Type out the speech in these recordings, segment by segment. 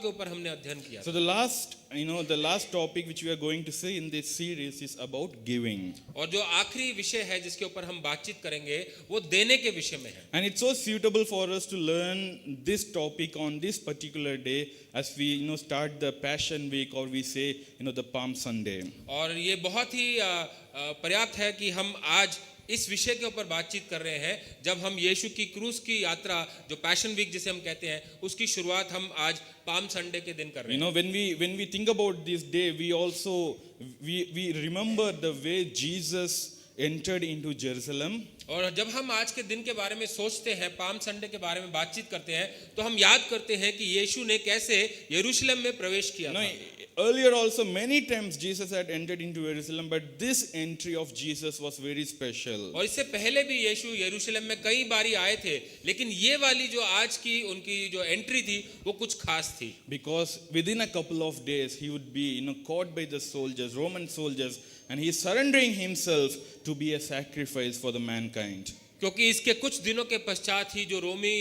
के ऊपर हमने अध्ययन किया। So the last topic which we are going to see in this series is about giving. और जो आखिरी विषय है जिसके ऊपर हम बातचीत करेंगे वो देने के विषय में है। And it's so suitable for us to learn this topic on this particular day as we start the Passion Week, or we say the Palm Sunday. और ये बहुत ही पर्याप्त है कि हम आज इस विषय के ऊपर बातचीत कर रहे हैं जब हम यीशु की क्रूस की यात्रा जो पैशन वीक जिसे हम कहते हैं उसकी शुरुआत हम आज पाम संडे के दिन कर रहे हैं। When we think about this day, we also we remember the way Jesus entered into Jerusalem. और जब हम आज के दिन के बारे में सोचते हैं, पाम संडे के बारे में बातचीत करते हैं, तो हम याद करते हैं कि यीशु ने कैसे यरूशलेम में प्रवेश किया था। Earlier also many times Jesus had entered into Jerusalem, but this entry of Jesus was very special. और इससे पहले भी यीशु यरूशलेम में कई बारी आए थे, लेकिन ये वाली जो आज की उनकी जो एंट्री थी वो कुछ खास थी। Because within a couple of days he would be caught by the soldiers, Roman soldiers, and he is surrendering himself to be a sacrifice for the mankind. क्योंकि इसके कुछ दिनों के पश्चात ही जो रोमी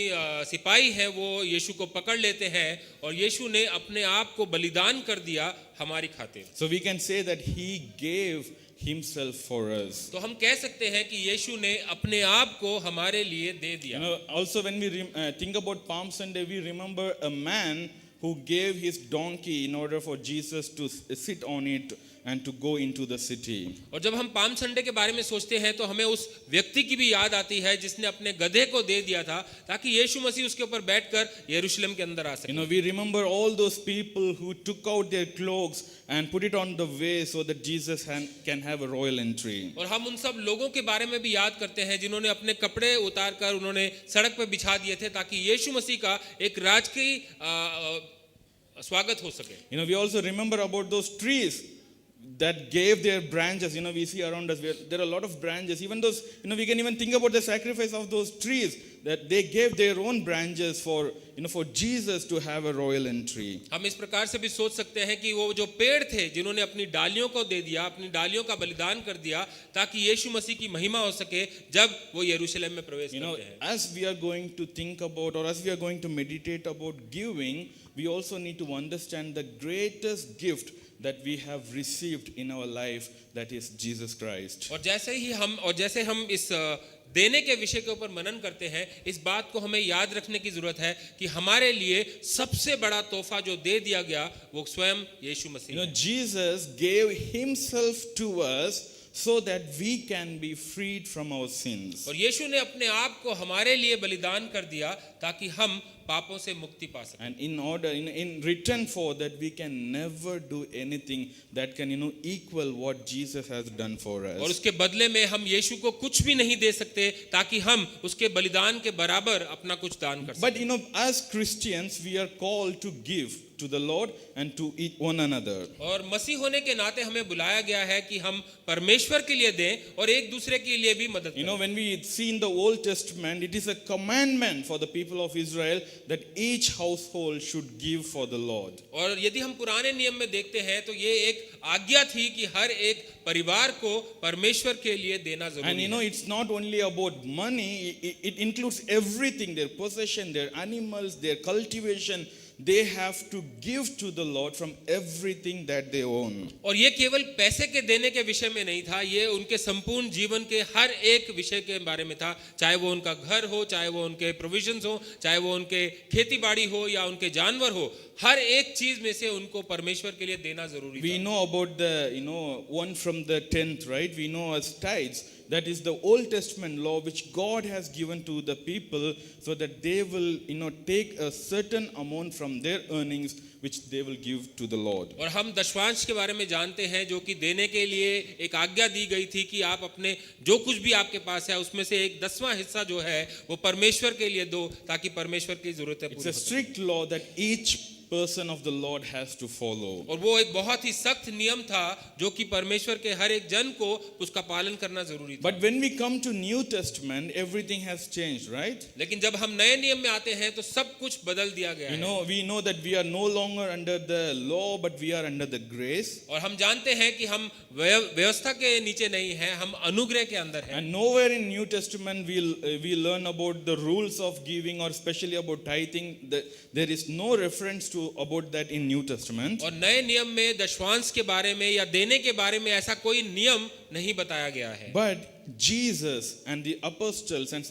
सिपाही हैं वो यीशु को पकड़ लेते हैं और यीशु ने अपने आप को बलिदान कर दिया हमारी खातिर। So we can say that he gave himself for us. तो हम कह सकते हैं कि यीशु ने अपने आप को हमारे लिए दे दिया। Also when we think about Palm Sunday, we remember a man who gave his donkey in order for Jesus to sit on it and to go into the city. और जब हम पाम संडे के बारे में सोचते हैं तो हमें उस व्यक्ति की भी याद आती है जिसने अपने गधे को दे दिया था ताकि यीशु मसीह उसके ऊपर बैठकर यरूशलेम के अंदर आ सके। We remember all those people who took out their cloaks and put it on the way so that Jesus can have a royal entry. और हम उन सब लोगों के बारे में भी याद करते हैं जिन्होंने अपने कपड़े उतार कर उन्होंने सड़क पर बिछा दिए थे ताकि यीशु मसीह का एक राजकीय स्वागत हो सके। We also remember about those trees that gave their branches. We see around us there are a lot of branches. Even those, we can even think about the sacrifice of those trees, that they gave their own branches for Jesus to have a royal entry. हम इस प्रकार से भी सोच सकते हैं कि वो जो पेड़ थे जिन्होंने अपनी डालियों को दे दिया, अपनी डालियों का बलिदान कर दिया ताकि यीशु मसीह की महिमा हो सके जब वो यरूशलेम में प्रवेश करते हैं। As we are going to think about, or as we are going to meditate about giving, we also need to understand the greatest gift that we have received in our life, that is Jesus Christ. और जैसे हम इस देने के विषय के ऊपर मनन करते हैं, इस बात को हमें याद रखने की जरूरत है कि हमारे लिए सबसे बड़ा तोहफा जो दे दिया गया वो स्वयं यीशु मसीह। Jesus gave himself to us so that we can be freed from our sins. और यीशु ने अपने आप को हमारे लिए बलिदान कर दिया ताकि हम पापों से मुक्ति पा सकें। And in return for that, we can never do anything that can equal what Jesus has done for us. और उसके बदले में हम यीशु को कुछ भी नहीं दे सकते ताकि हम उसके बलिदान के बराबर अपना कुछ दान कर सकें। But as Christians, we are called to give to the Lord and to one another. और मसीह होने के नाते हमें बुलाया गया है कि हम परमेश्वर के लिए दें और एक दूसरे के लिए भी मदद करें। When we see in the Old Testament, it is a commandment for the people of Israel that each household should give for the Lord. और यदि हम पुराने नियम में देखते हैं तो ये एक आज्ञा थी कि हर एक परिवार को परमेश्वर के लिए देना जरूरी है। And it's not only about money, it includes everything, their possession, their animals, their cultivation. They have to give to the Lord from everything that they own. और ये केवल पैसे के देने के विषय में नहीं था, ये उनके संपूर्ण जीवन के हर एक विषय के बारे में था, चाहे वो उनका घर हो, चाहे वो उनके प्रोविजंस हो, चाहे वो उनके खेती बाड़ी हो या उनके जानवर हो, हर एक चीज में से उनको परमेश्वर के लिए देना जरूरी था। We know about the one from the 10th, right? We know as tithes. That is the Old Testament law which God has given to the people so that they will take a certain amount from their earnings which they will give to the Lord. और हम दशवांश के बारे में जानते हैं जो कि देने के लिए एक आज्ञा दी गई थी कि आप अपने जो कुछ भी आपके पास है उसमें से एक 10वां हिस्सा जो है वो परमेश्वर के लिए दो ताकि परमेश्वर की जरूरतें पूरी हो। It's a strict law that each person of the Lord has to follow. और वो एक बहुत ही सख्त नियम था जो कि परमेश्वर के हर एक जन को उसका पालन करना जरूरी था। But when we come to New Testament, everything has changed, right? लेकिन जब हम नए नियम में आते हैं तो सब कुछ बदल दिया गया है। We know that we are no longer under the law, but we are under the grace. और हम जानते हैं कि हम व्यवस्था के नीचे नहीं हैं, हम अनुग्रह के अंदर हैं। And nowhere in New Testament we learn about the rules of giving or especially about tithing. There is no reference to to about that in New Testament. और नए नियम में दशवांश के बारे में या देने के बारे में ऐसा कोई नियम नहीं बताया गया है। But Jesus and the apostles, and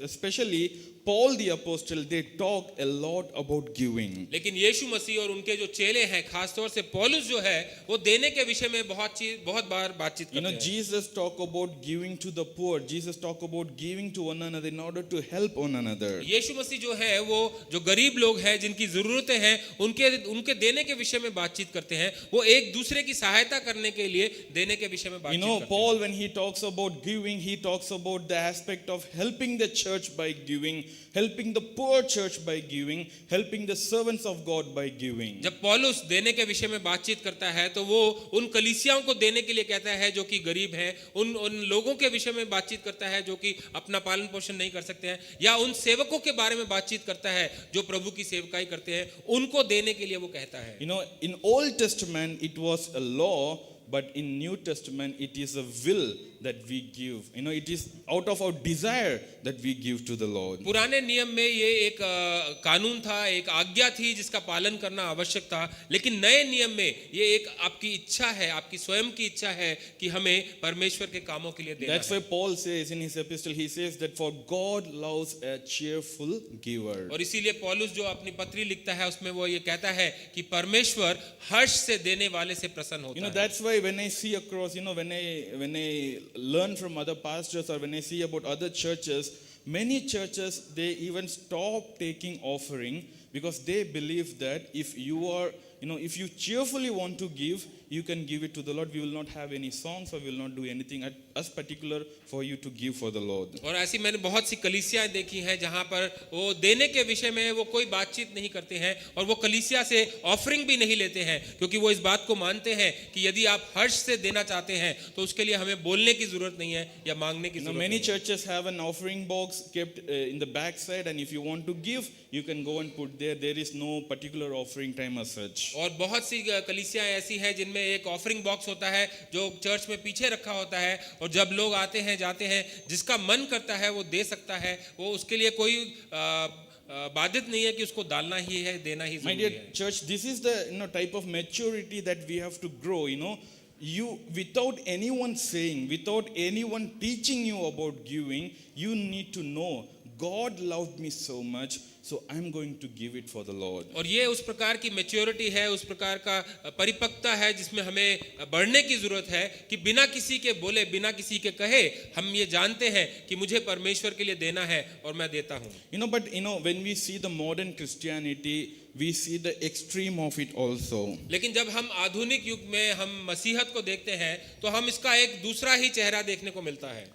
especially Paul the apostle, they talk a lot about giving. लेकिन यीशु मसीह और उनके जो चेले हैं, खास तौर से पौलुस जो है, वो देने के विषय में बहुत बार बातचीत You करते know, हैं। Jesus talk about giving to the poor. Jesus talk about giving to one another in order to help one another. यीशु मसीह जो है वो जो गरीब लोग हैं, जिनकी जरूरतें हैं, उनके देने के विषय में बातचीत करते हैं। वो एक दूसरे की सहायता करने के लिए देने के विषय में You बातचीत know, करते Paul, when he talks about giving, he talks about the aspect of helping the church by giving, helping the poor church by giving, helping the servants of God by giving. जब पौलुस देने के विषय में बातचीत करता है तो वो उन कलीसियाओं को देने के लिए कहता है जो कि गरीब हैं, उन लोगों के विषय में बातचीत करता है जो कि अपना पालन पोषण नहीं कर सकते हैं, या उन सेवकों के बारे में बातचीत करता है जो प्रभु की सेवकाई करते हैं, उनको देने के लिए वो कहता है। You know, in Old Testament it was a law, but in New Testament it is a will that we give. You know, it is out of our desire that we give to the Lord. पुराने नियम में ये एक कानून था, एक आज्ञा थी जिसका पालन करना आवश्यक था, लेकिन नए नियम में ये एक आपकी इच्छा है, आपकी स्वयं की इच्छा है कि हमें परमेश्वर के कामों के लिए देना That's है। why Paul says in his epistle, he says that for God loves a cheerful giver. और इसीलिए पौलुस जो अपनी पत्री लिखता है उसमें वो ये कहता है कि परमेश्वर हर्ष से देने वाले से प्रसन्न You होता know, है। that's why when I see across, you know, when I learn from other pastors or when I see about other churches, many churches, they even stop taking offering because they believe that if you are, you know, if you cheerfully want to give, you can give it to the Lord. We will not have any songs or we will not do anything as particular for you to give for the Lord. और ऐसी मैंने बहुत सी कलीसियाएं देखी हैं जहां पर वो देने के विषय में वो कोई बातचीत नहीं करते हैं और वो कलीसिया से ऑफरिंग भी नहीं लेते हैं, क्योंकि वो इस बात को मानते हैं कि यदि आप हर्ष से देना चाहते हैं तो उसके लिए हमें बोलने की जरूरत नहीं है या मांगने की You know, जरूरत many नहीं है। churches have an offering box kept in the back side, and if you want to give, you can go and put there. There is no particular offering time as such. और बहुत सी कलीसियाएं ऐसी हैं जिनमें एक offering box होता है जो church में पीछे रखा होता है, और जब लोग आते हैं जाते हैं, जिसका मन करता है वो दे सकता है, वो उसके लिए कोई बाधित नहीं है कि उसको डालना ही है, देना ही My जरूरी dear है। church, this is the type of maturity that we have to grow. You without anyone saying, without anyone teaching you about giving, you need to know God loved me so much, so I'm going to give it for the Lord. और ये उस प्रकार की maturity है, उस प्रकार का परिपक्वता है जिसमें हमें बढ़ने की जरूरत है कि बिना किसी के बोले, बिना किसी के कहे, हम ये जानते हैं कि मुझे परमेश्वर के लिए देना है और मैं देता हूँ। But when we see the modern Christianity, we see the extreme of it also. लेकिन जब हम आधुनिक युग में हम मसीहत को देखते हैं तो हम इसका एक दूसरा ही चेहरा देखने को मिलता है।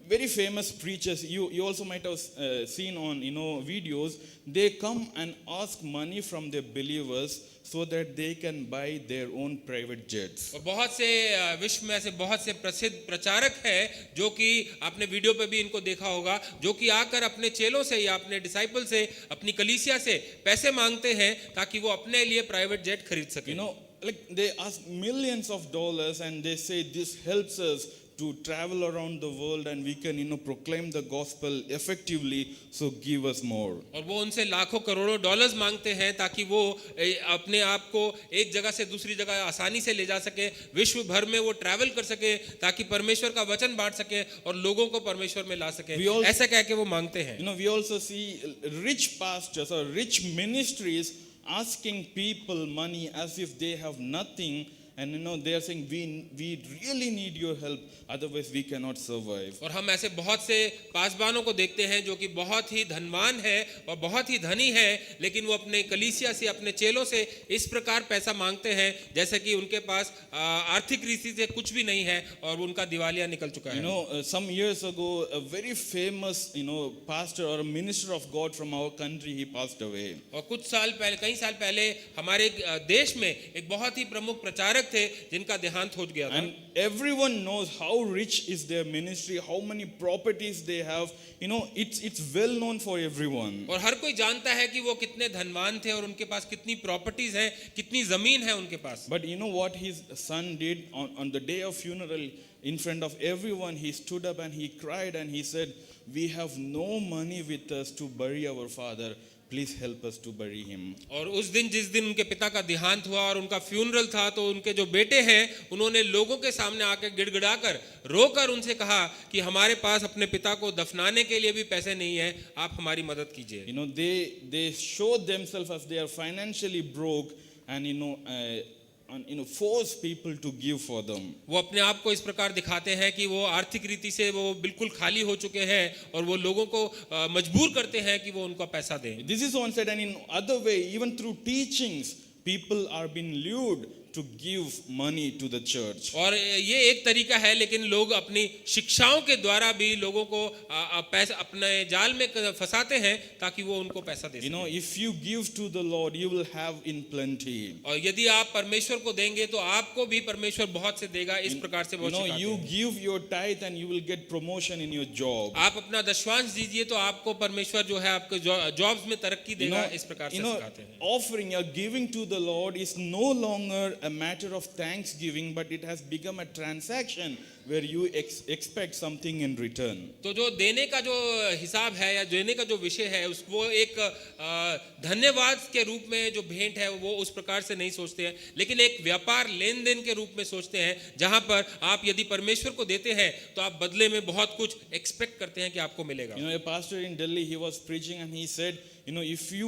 Very famous preachers, you also might have seen on videos, they come and ask money from their believers so that they can buy their own private jets. और बहुत से विश्व में ऐसे बहुत से प्रसिद्ध प्रचारक हैं जो कि आपने वीडियो पे भी इनको देखा होगा, जो कि आकर अपने चेलों से या अपने डिसाइपल से, अपनी कलीसिया से पैसे मांगते हैं ताकि वो अपने लिए प्राइवेट जेट खरीद सकें। Like they ask millions of dollars and they say this helps us to travel around the world and we can proclaim the gospel effectively, so give us more. और वो उनसे लाखों करोड़ों डॉलर्स मांगते हैं ताकि वो अपने आप को एक जगह से दूसरी जगह आसानी से ले जा सके, विश्व भर में वो ट्रैवल कर सके ताकि परमेश्वर का वचन बांट सके और लोगों को परमेश्वर में ला सके, ऐसा कह के वो मांगते हैं। We also see rich pastors or rich ministries asking people money as if they have nothing, and they are saying we really need your help, otherwise we cannot survive. और हम ऐसे बहुत से पासबानों को देखते हैं जो कि बहुत ही धनवान है और बहुत ही धनी है, लेकिन वो अपने कलीसिया से, अपने चेलों से इस प्रकार पैसा मांगते हैं जैसे कि उनके पास आर्थिक रीति से कुछ भी नहीं है और उनका दिवालिया निकल चुका है। Some years ago, a very famous pastor or a minister of God from our country, he passed away. और कुछ साल पहले, कई साल पहले हमारे देश में एक बहुत ही प्रमुख प्रचारक थे जिनका देहांत हो गया था। And everyone knows how rich is their ministry, how many properties they have. It's well known for everyone. और हर कोई जानता है कि वो कितने धनवान थे और उनके पास कितनी प्रॉपर्टीज हैं, कितनी जमीन है उनके पास। But you know what his son did on the day of funeral, in front of everyone, he stood up and he cried and he said, "We have no money with us to bury our father, please help us to bury him. और उस दिन जिस दिन उनके पिता का देहांत हुआ और उनका फ्यूनरल था, तो उनके जो बेटे हैं उन्होंने लोगों के सामने आकर गिड़गिड़ाकर रोकर उनसे कहा कि हमारे पास अपने पिता को दफनाने के लिए भी पैसे नहीं है, आप हमारी मदद कीजिए। You know, they showed themselves as they are financially broke, and force people to give for them. वो अपने आप को इस प्रकार दिखाते हैं कि वो आर्थिक रीति से वो बिल्कुल खाली हो चुके हैं और वो लोगों को मजबूर करते हैं कि वो उनका पैसा दें। This is one side, and in other way, even through teachings, people are being lured to give money to the church. और ये एक तरीका है, लेकिन लोग अपनी शिक्षाओं के द्वारा भी लोगों को पैसा अपने जाल में फंसाते हैं ताकि वो उनको पैसा दे You know, सकें। if you give to the Lord, you will have in plenty. और यदि आप परमेश्वर को देंगे तो आपको भी परमेश्वर बहुत से देगा। इस प्रकार से You बहुत know, सिखाते you हैं। give your tithe and you will get promotion in your job. आप अपना दशवांश दीजिए तो आपको परमेश्वर जो है आपके जॉब्स में तरक्की देगा। इस प्रकार से सिखाते हैं। Offering or giving to the Lord is no longer a matter of thanksgiving, but it has become a transaction where you expect something in return. तो जो देने का जो हिसाब है या देने का जो विषय है वो एक धन्यवाद के रूप में जो भेंट है वो उस प्रकार से नहीं सोचते हैं, लेकिन एक व्यापार लेन देन के रूप में सोचते हैं, जहां पर आप यदि परमेश्वर को देते हैं तो आप बदले में बहुत कुछ एक्सपेक्ट करते हैं कि आपको मिलेगा। You know, a pastor in Delhi, he was preaching and he said, if you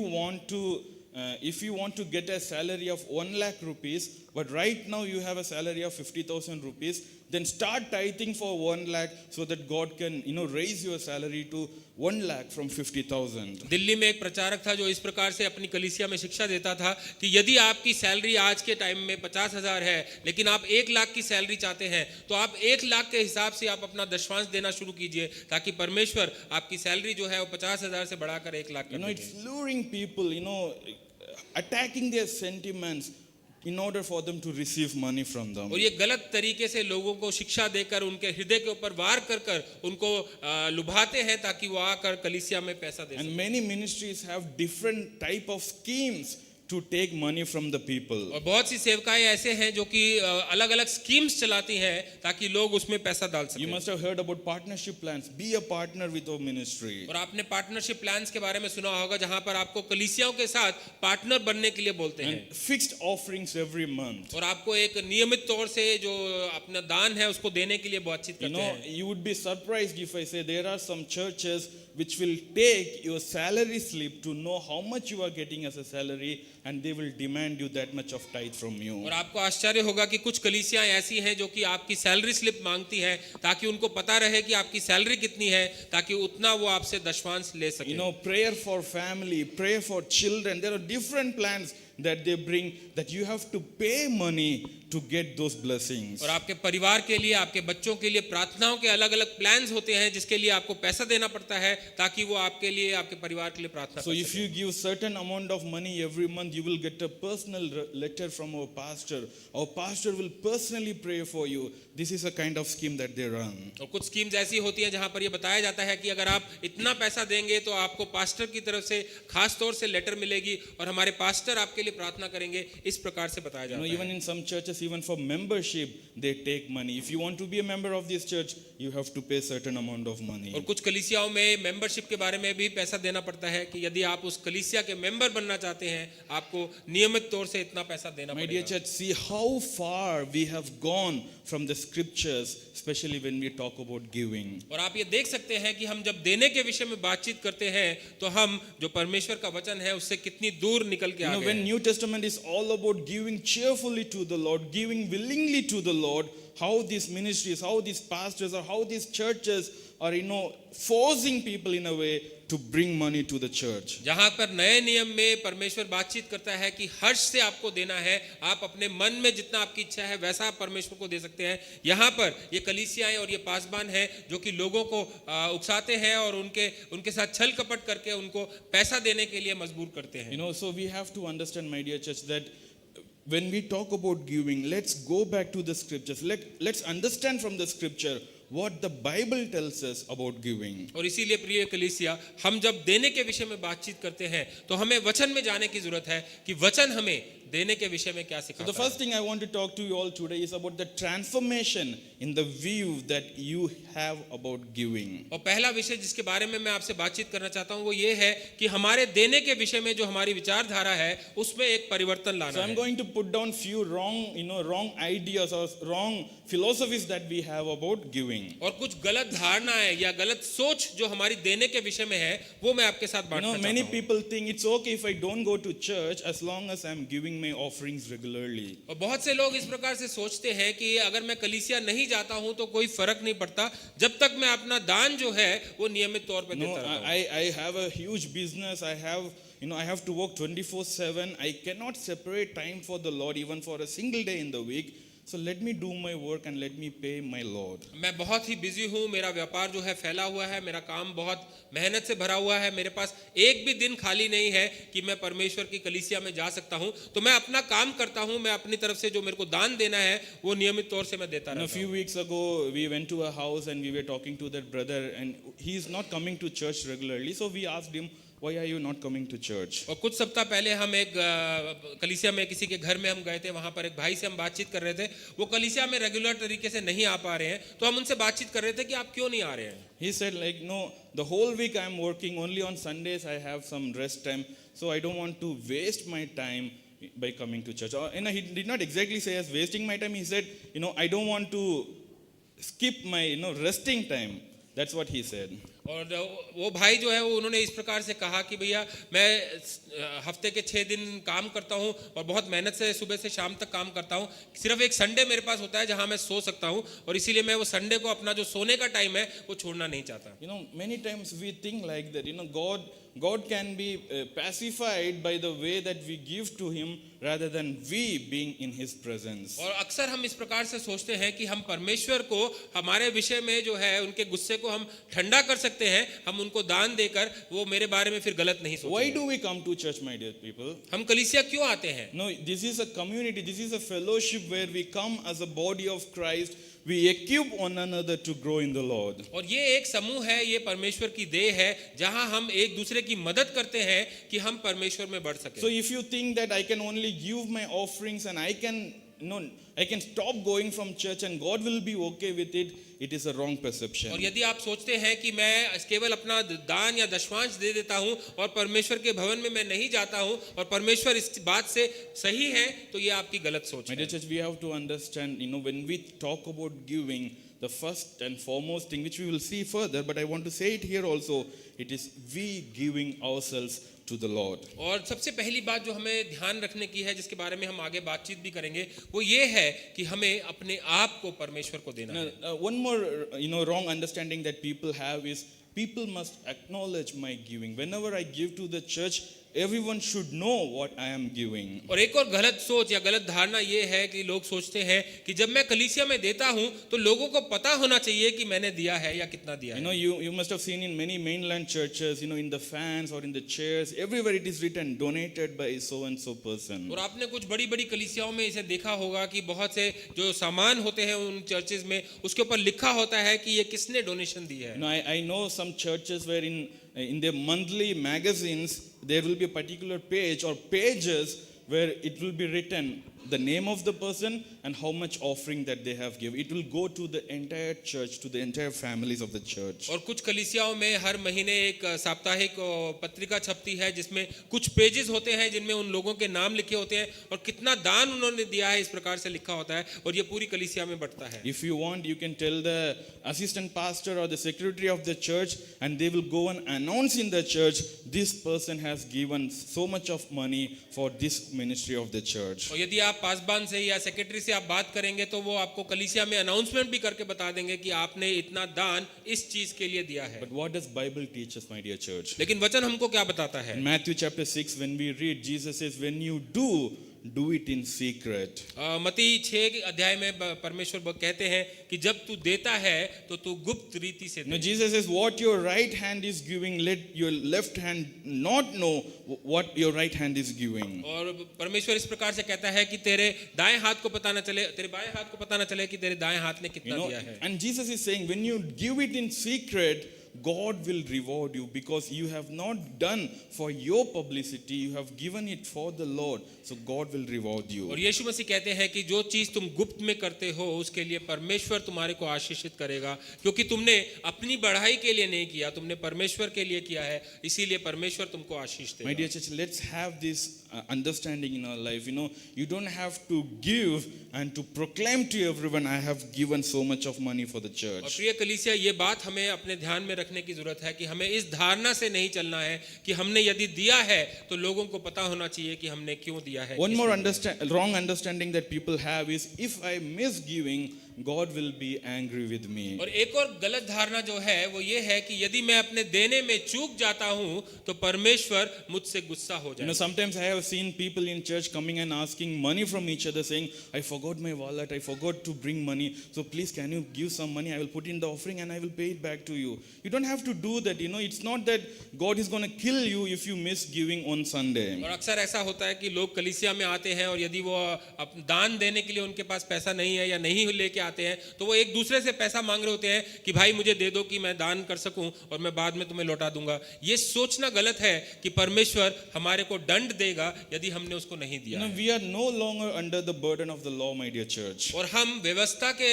want to get a salary of 1 lakh rupees, but right now you have a salary of 50,000 rupees, then start tithing for 1 lakh so that God can, raise your salary to 1 lakh from 50,000. Delhi में एक प्रचारक था जो इस प्रकार से अपनी कलीसिया में शिक्षा देता था कि यदि आपकी सैलरी आज के टाइम में 50,000 है, लेकिन आप 1 लाख की सैलरी चाहते हैं, तो आप 1 लाख के हिसाब से आप अपना दशवांश देना शुरू कीजिए, ताकि परमेश्वर आपकी सैलरी जो है वो 50,000 से बढ़ाकर 1 लाख कर दें। It's luring people, attacking their sentiments in order for them to receive money from them. और ये गलत तरीके से लोगों को शिक्षा देकर उनके हृदय के ऊपर वार कर कर उनको लुभाते हैं ताकि वो आकर कलीसिया में पैसा दे And सकें। many ministries have different type of schemes to take money from the people. और बहुत सी सेवकाएं ऐसे हैं जो कि अलग अलग स्कीम्स चलाती हैं ताकि लोग उसमें पैसा डाल You सकें। must have heard about partnership plans. Be a partner with our ministry. और आपने पार्टनरशिप प्लान्स के बारे में सुना होगा, जहां पर आपको कलीसियाओं के साथ पार्टनर बनने के लिए बोलते हैं And fixed offerings every month. और आपको एक नियमित तौर से जो अपना दान है उसको देने के लिए बातचीत करते हैं। You would be surprised if I say there are some churches which will take your salary slip to know how much you are getting as a salary, and they will demand you that much of tithe from you. और आपको आश्चर्य होगा कि कुछ कलीसियां ऐसी हैं जो कि आपकी सैलरी स्लिप मांगती हैं ताकि उनको पता रहे कि आपकी सैलरी कितनी है, ताकि उतना वो आपसे दशवांश ले सके। Prayer for family, prayer for children. There are different plans that they bring that you have to pay money to get those blessings. और आपके परिवार के लिए, आपके बच्चों के लिए प्रार्थनाओं के अलग अलग प्लान्स होते हैं जिसके लिए आपको पैसा देना पड़ता है ताकि वो आपके लिए, आपके परिवार के लिए प्रार्थना So कर if सकें। you give certain amount of money every month, you will get a personal letter from our pastor. Our pastor will personally pray for you. This is a kind of scheme that they run. और कुछ schemes ऐसी होती हैं जहां पर ये बताया जाता है कि अगर आप इतना पैसा देंगे तो आपको पास्टर की तरफ से खास तौर से लेटर मिलेगी और हमारे पास्टर आपके लिए प्रार्थना करेंगे। इस प्रकार से बताया जाता है। Even in some churches, even for membership, they take money. If you want to be a member of this church, you have to pay certain amount of money. और कुछ कलीसियाओं में मेंबरशिप के बारे में भी पैसा देना पड़ता है कि यदि आप उस कलीसिया के मेंबर बनना चाहते हैं, आपको नियमित तौर से इतना पैसा देना My dear पड़ेगा। church, see how far we have gone from the scriptures, especially when we talk about giving. और आप ये देख सकते हैं कि हम जब देने के विषय में बातचीत करते हैं तो हम जो परमेश्वर का वचन है उससे कितनी दूर निकल के आ गए When हैं। New Testament is all about giving cheerfully to the Lord, giving willingly to the Lord, how these ministries, how these pastors, or how these churches are, forcing people in a way to bring money to the church. जहां पर नए नियम में परमेश्वर बातचीत करता है कि हर्ष से आपको देना है, आप अपने मन में जितना आपकी इच्छा है वैसा आप परमेश्वर को दे सकते हैं। यहाँ पर ये कलीसियाएं और ये पासबान हैं जो कि लोगों को उकसाते हैं और उनके साथ छल कपट करके उनको पैसा देने के लिए मजबूर करते हैं। So we have to understand, my dear church, that when we talk about giving, let's go back to the scriptures. Let's understand from the scripture what the Bible tells us about giving. और इसीलिए प्रिय कलीसिया, हम जब देने के विषय में बातचीत करते हैं तो हमें वचन में जाने की जरूरत है कि वचन हमें देने के विषय में क्या So the सिखाता है। first thing I want to talk to you all today is about the transformation in the view that you have about giving. और पहला विषय जिसके बारे में मैं आपसे बातचीत करना चाहता हूं वो ये है कि हमारे देने के विषय में जो हमारी विचारधारा है उसमें एक परिवर्तन So लाना I'm है। going to put down few wrong ideas or wrong philosophies that we have about giving. और कुछ गलत धारणाएं या गलत सोच जो हमारी देने के विषय में है वो मैं आपके साथ बांटना Many चाहता हूं। people think it's okay if I don't go to church as long as I'm giving my offerings regularly. और बहुत से लोग इस प्रकार से सोचते हैं कि अगर मैं कलीसिया नहीं जाता हूं तो कोई फर्क नहीं पड़ता जब तक मैं अपना दान जो है वो नियमित तौर पे No, देता रहता हूं। I have a huge business. I have to work 24/7. I cannot separate time for the Lord even for a single day in the week. So let me do my work and let me pay my Lord. मैं बहुत ही busy हूँ, मेरा व्यापार जो है फैला हुआ है, मेरा काम बहुत मेहनत से भरा हुआ है, मेरे पास एक भी दिन खाली नहीं है कि मैं परमेश्वर की कलीसिया में जा सकता हूँ। तो मैं अपना काम करता हूँ, मैं अपनी तरफ से जो मेरे को दान देना है वो नियमित तौर से मैं देता A रहता few हूँ। weeks ago, we went to a house and we were talking to that brother, and he is not coming to church regularly. So we asked him, "Why are you not coming to church?" और कुछ सप्ताह पहले हम एक कलीसिया में किसी के घर में हम गए थे, वहाँ पर एक भाई से हम बातचीत कर रहे थे। वो कलीसिया में रेगुलर तरीके से नहीं आ पा रहे हैं, तो हम उनसे बातचीत कर रहे थे कि आप क्यों नहीं आ रहे हैं। He said, like, no, the whole week I'm working. Only on Sundays I have some rest time. So I don't want to waste my time by coming to church. He did not exactly say as wasting my time. He said, I don't want to skip my, resting time. That's what he said. और वो भाई जो है वो उन्होंने इस प्रकार से कहा कि भैया मैं हफ्ते के 6 दिन काम करता हूँ और बहुत मेहनत से सुबह से शाम तक काम करता हूँ, सिर्फ एक संडे मेरे पास होता है जहाँ मैं सो सकता हूँ और इसीलिए मैं वो संडे को अपना जो सोने का टाइम है वो छोड़ना नहीं चाहता। Many times we think like that, God can be pacified by the way that we give to him rather than we being in his presence. और अक्सर हम इस प्रकार से सोचते हैं कि हम परमेश्वर को हमारे विषय में जो है उनके गुस्से को हम ठंडा कर सकते हैं, हम उनको दान देकर वो मेरे बारे में फिर गलत नहीं Why सोचेंगे। do we come to church, my dear people? हम कलीसिया क्यों आते हैं? No, this is a community, this is a fellowship where we come as a body of Christ. We equip one another to grow in the Lord. और ये एक समूह है, ये परमेश्वर की देह है जहां हम एक दूसरे की मदद करते हैं कि हम परमेश्वर में बढ़ सके। So if you think that I can only give my offerings and I can stop going from church and God will be okay with it, it is a wrong perception. और यदि आप सोचते हैं कि मैं केवल अपना दान या दशमांश दे देता हूं और परमेश्वर के भवन में मैं नहीं जाता हूं और परमेश्वर इस बात से सही है, तो ये आपकी गलत सोच My है। dear church, we have to understand, when we talk about giving, the first and foremost thing, which we will see further, but I want to say it here also, it is we giving ourselves to the Lord. और सबसे पहली बात जो हमें ध्यान रखने की है, जिसके बारे में हम आगे बातचीत भी करेंगे, वो ये है कि हमें अपने आप को परमेश्वर को देना Now, है। one more, wrong understanding that people have is people must acknowledge my giving. Whenever I give to the church, everyone should know what I am giving. और एक और गलत सोच या गलत धारणा ये है कि लोग सोचते हैं कि जब मैं कलीसिया में देता हूं तो लोगों को पता होना चाहिए कि मैंने दिया है या कितना दिया है। You must have seen in many mainland churches, in the fans or in the chairs, everywhere it is written donated by so and so person. और आपने कुछ बड़ी बड़ी कलीसियाओं में इसे देखा होगा कि बहुत से जो सामान होते हैं उन चर्चेज में उसके ऊपर लिखा होता है कि ये किसने डोनेशन दी है। I know some churches where in their monthly magazines there will be a particular page or pages where it will be written the name of the person and how much offering that they have given. It will go to the entire church, to the entire families of the church. और कुछ कलीसियाओं में हर महीने एक साप्ताहिक पत्रिका छपती है जिसमें कुछ पेजेस होते हैं जिनमें उन लोगों के नाम लिखे होते हैं और कितना दान उन्होंने दिया है, इस प्रकार से लिखा होता है और ये पूरी कलीसिया में बंटता है। If you want, you can tell the assistant pastor or the secretary of the church and they will go and announce in the church, this person has given so much of money for this ministry of the church. और यदि आप पासबान से या secretary से आप बात करेंगे तो वो आपको कलीसिया में अनाउंसमेंट भी करके बता देंगे कि आपने इतना दान इस चीज के लिए दिया है। But what does Bible teach us, my dear church? लेकिन वचन हमको क्या बताता है? In Matthew chapter 6, when we read, Jesus says, when you do it in secret. मती 6 अध्याय में परमेश्वर कहते हैं कि जब तू देता है तो तू गुप्त रीति से Now they. Jesus says, what your right hand is giving, let your left hand not know what your right hand is giving. और परमेश्वर इस प्रकार से कहता है कि तेरे दाएं हाथ को पता न चले, तेरे बाएं हाथ को पता न चले कि तेरे दाएं हाथ ने कितना दिया है। And Jesus is saying, when you give it in secret, God will reward you because you have not done for your publicity, you have given it for the Lord. So God will reward you. और यीशु मसीह कहते हैं कि जो चीज तुम गुप्त में करते हो उसके लिए परमेश्वर तुम्हारे को आशीषित करेगा, क्योंकि तुमने अपनी बढ़ाई के लिए नहीं किया, तुमने परमेश्वर के लिए किया है, इसीलिए परमेश्वर तुमको आशीष My देगा। dear church, let's have this understanding in our life. You don't have to give and to proclaim to everyone, I have given so much of money for the और church. प्रिय कलीसिया, ये बात हमें अपने ध्यान में रखने की जरूरत है कि हमें इस धारणा से नहीं चलना है कि हमने यदि दिया है तो लोगों को पता होना चाहिए कि हमने क्यों दिया है। One more wrong understanding that people have is, if I miss giving, God will be angry with me. और एक और गलत धारणा जो है वो ये है कि यदि मैं अपने देने में चूक जाता हूं तो परमेश्वर मुझसे गुस्सा हो जाएगा। Sometimes I have seen people in church coming and asking money from each other, saying, I forgot my wallet, I forgot to bring money, so please can you give some money, I will put in the offering and I will pay it back to you. You don't have to do that. It's not that God is going to kill you if you miss giving on Sunday. और अक्सर ऐसा होता है कि लोग कलीसिया में आते हैं और यदि वो दान देने के लिए उनके पास पैसा नहीं है या नहीं लेके आते हैं तो वो एक दूसरे से पैसा मांग रहे होते हैं कि भाई मुझे दे दो कि मैं दान कर सकूं और मैं बाद में तुम्हें लौटा दूंगा। ये सोचना गलत है कि परमेश्वर हमारे को दंड देगा यदि हमने उसको नहीं दिया। We are no longer under the burden of the law, my dear church. और हम व्यवस्था के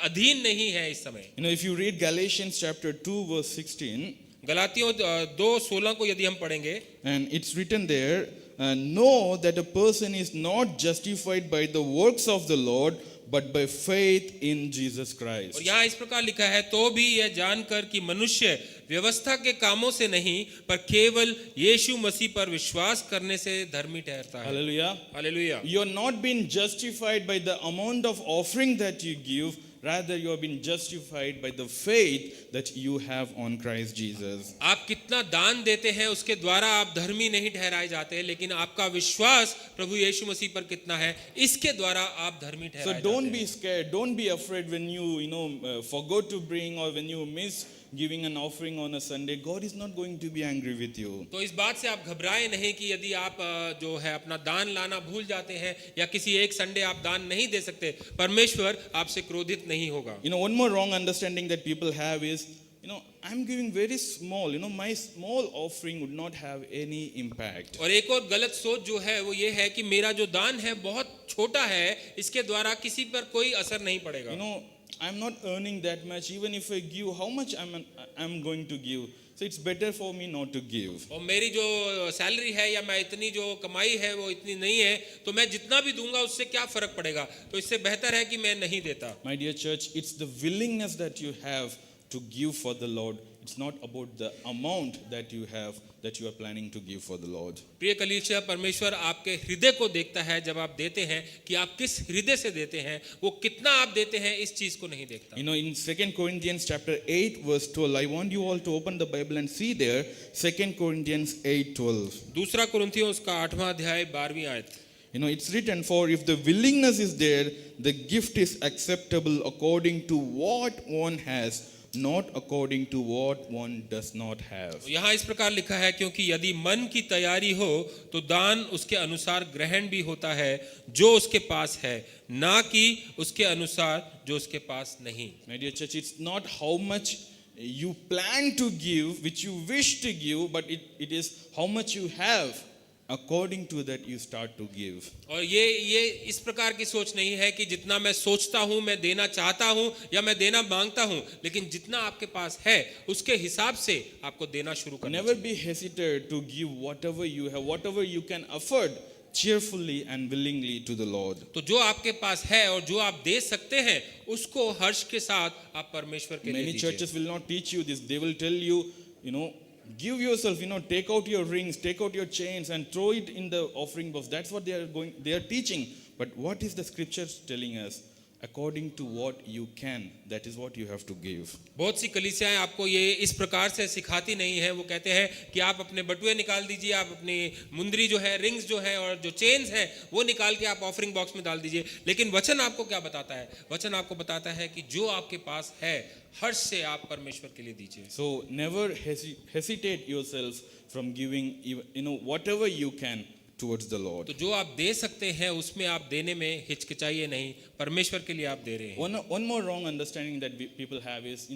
अधीन नहीं है इस समय। If you read Galatians chapter 2 verse 16, गलातियों 2:16 को यदि हम पढ़ेंगे, and it's written there, know that a person is not justified by the works of the Lord, but by faith in Jesus Christ. और यहाँ इस प्रकार लिखा है, तो भी यह जानकर कि मनुष्य व्यवस्था के कामों से नहीं पर केवल यीशु मसीह पर विश्वास करने से धर्मी ठहरता है। Hallelujah. Hallelujah. You are not being justified by the amount of offering that you give, rather you have been justified by the faith that you have on Christ Jesus. आप कितना दान देते हैं उसके द्वारा आप धर्मी नहीं ठहराए जाते, लेकिन आपका विश्वास प्रभु यीशु मसीह पर कितना है इसके द्वारा आप धर्मी ठहराए So जाते don't हैं। be scared, don't be afraid when you forgot to bring or when you miss giving an offering on a Sunday. God is not going to be angry with you. तो इस बात से आप घबराए नहीं कि यदि आप जो है अपना दान लाना भूल जाते हैं या किसी एक संडे आप दान नहीं दे सकते, परमेश्वर आपसे क्रोधित नहीं होगा। One more wrong understanding that people have is, I'm giving very small, my small offering would not have any impact. और एक और गलत सोच जो है वो ये है कि मेरा जो दान है बहुत छोटा है, इसके द्वारा किसी पर कोई असर नहीं पड़ेगा। I'm not earning that much. Even if I give, how much I'm going to give? So it's better for me not to give. और मेरी जो सैलरी है या मैं इतनी जो कमाई है वो इतनी नहीं है, तो मैं जितना भी दूंगा उससे क्या फर्क पड़ेगा, तो इससे बेहतर है कि मैं नहीं देता। My dear church, it's the willingness that you have to give for the Lord. It's not about the amount that you have that you are planning to give for the Lord. प्रिय कलीसिया, परमेश्वर आपके हृदय को देखता है जब आप देते हैं कि आप किस हृदय से देते हैं, वो कितना आप देते हैं इस चीज को नहीं देखता। In 2 Corinthians chapter 8 verse 12, I want you all to open the Bible and see there 2 Corinthians 8:12. दूसरा कुरिन्थियों उसका 8वां अध्याय 12वीं आयत। It's written, for if the willingness is there, the gift is acceptable according to what one has, not according to what one does not have. यहाँ इस प्रकार लिखा है, क्योंकि यदि मन की तैयारी हो तो दान उसके अनुसार ग्रहण भी होता है जो उसके पास है, ना कि उसके अनुसार जो उसके पास नहीं। My dear church, it's not how much you plan to give, which you wish to give, but it is how much you have. According to that you start to give. और ये इस प्रकार की सोच नहीं है कि जितना मैं सोचता हूं, मैं देना चाहता हूं या मैं देना मांगता हूं, लेकिन जितना आपके पास है उसके हिसाब से आपको देना शुरू करना Never be hesitant to give whatever you have, whatever you can afford, cheerfully and willingly to the Lord. तो जो आपके पास है और जो आप दे सकते हैं उसको हर्ष के साथ आप परमेश्वर के लिए Many दीजिए। churches will not teach you this. They will tell you, give yourself, take out your rings, take out your chains and throw it in the offering box. That's what they are teaching. But what is the scripture telling us? According to what you can, that is what you have to give. बहुत सी कलीसियाएं आपको ये इस प्रकार से सिखाती नहीं है। वो कहते हैं कि आप अपने बटुए निकाल दीजिए, आप अपनी मुंदरी जो है, रिंग्स जो है और जो चेन्स हैं वो निकाल के आप ऑफरिंग बॉक्स में डाल दीजिए। लेकिन वचन आपको क्या बताता है? वचन आपको बताता है कि जो आपके पास है हर्ष से आप परमेश्वर के लिए दीजिए। So never hesitate yourself from giving, whatever you can towards the Lord. तो जो आप दे सकते हैं उसमें आप देने में हिचकिचाइए नहीं, परमेश्वर के लिए आप दे रहे हैं। One more wrong understanding that people have is,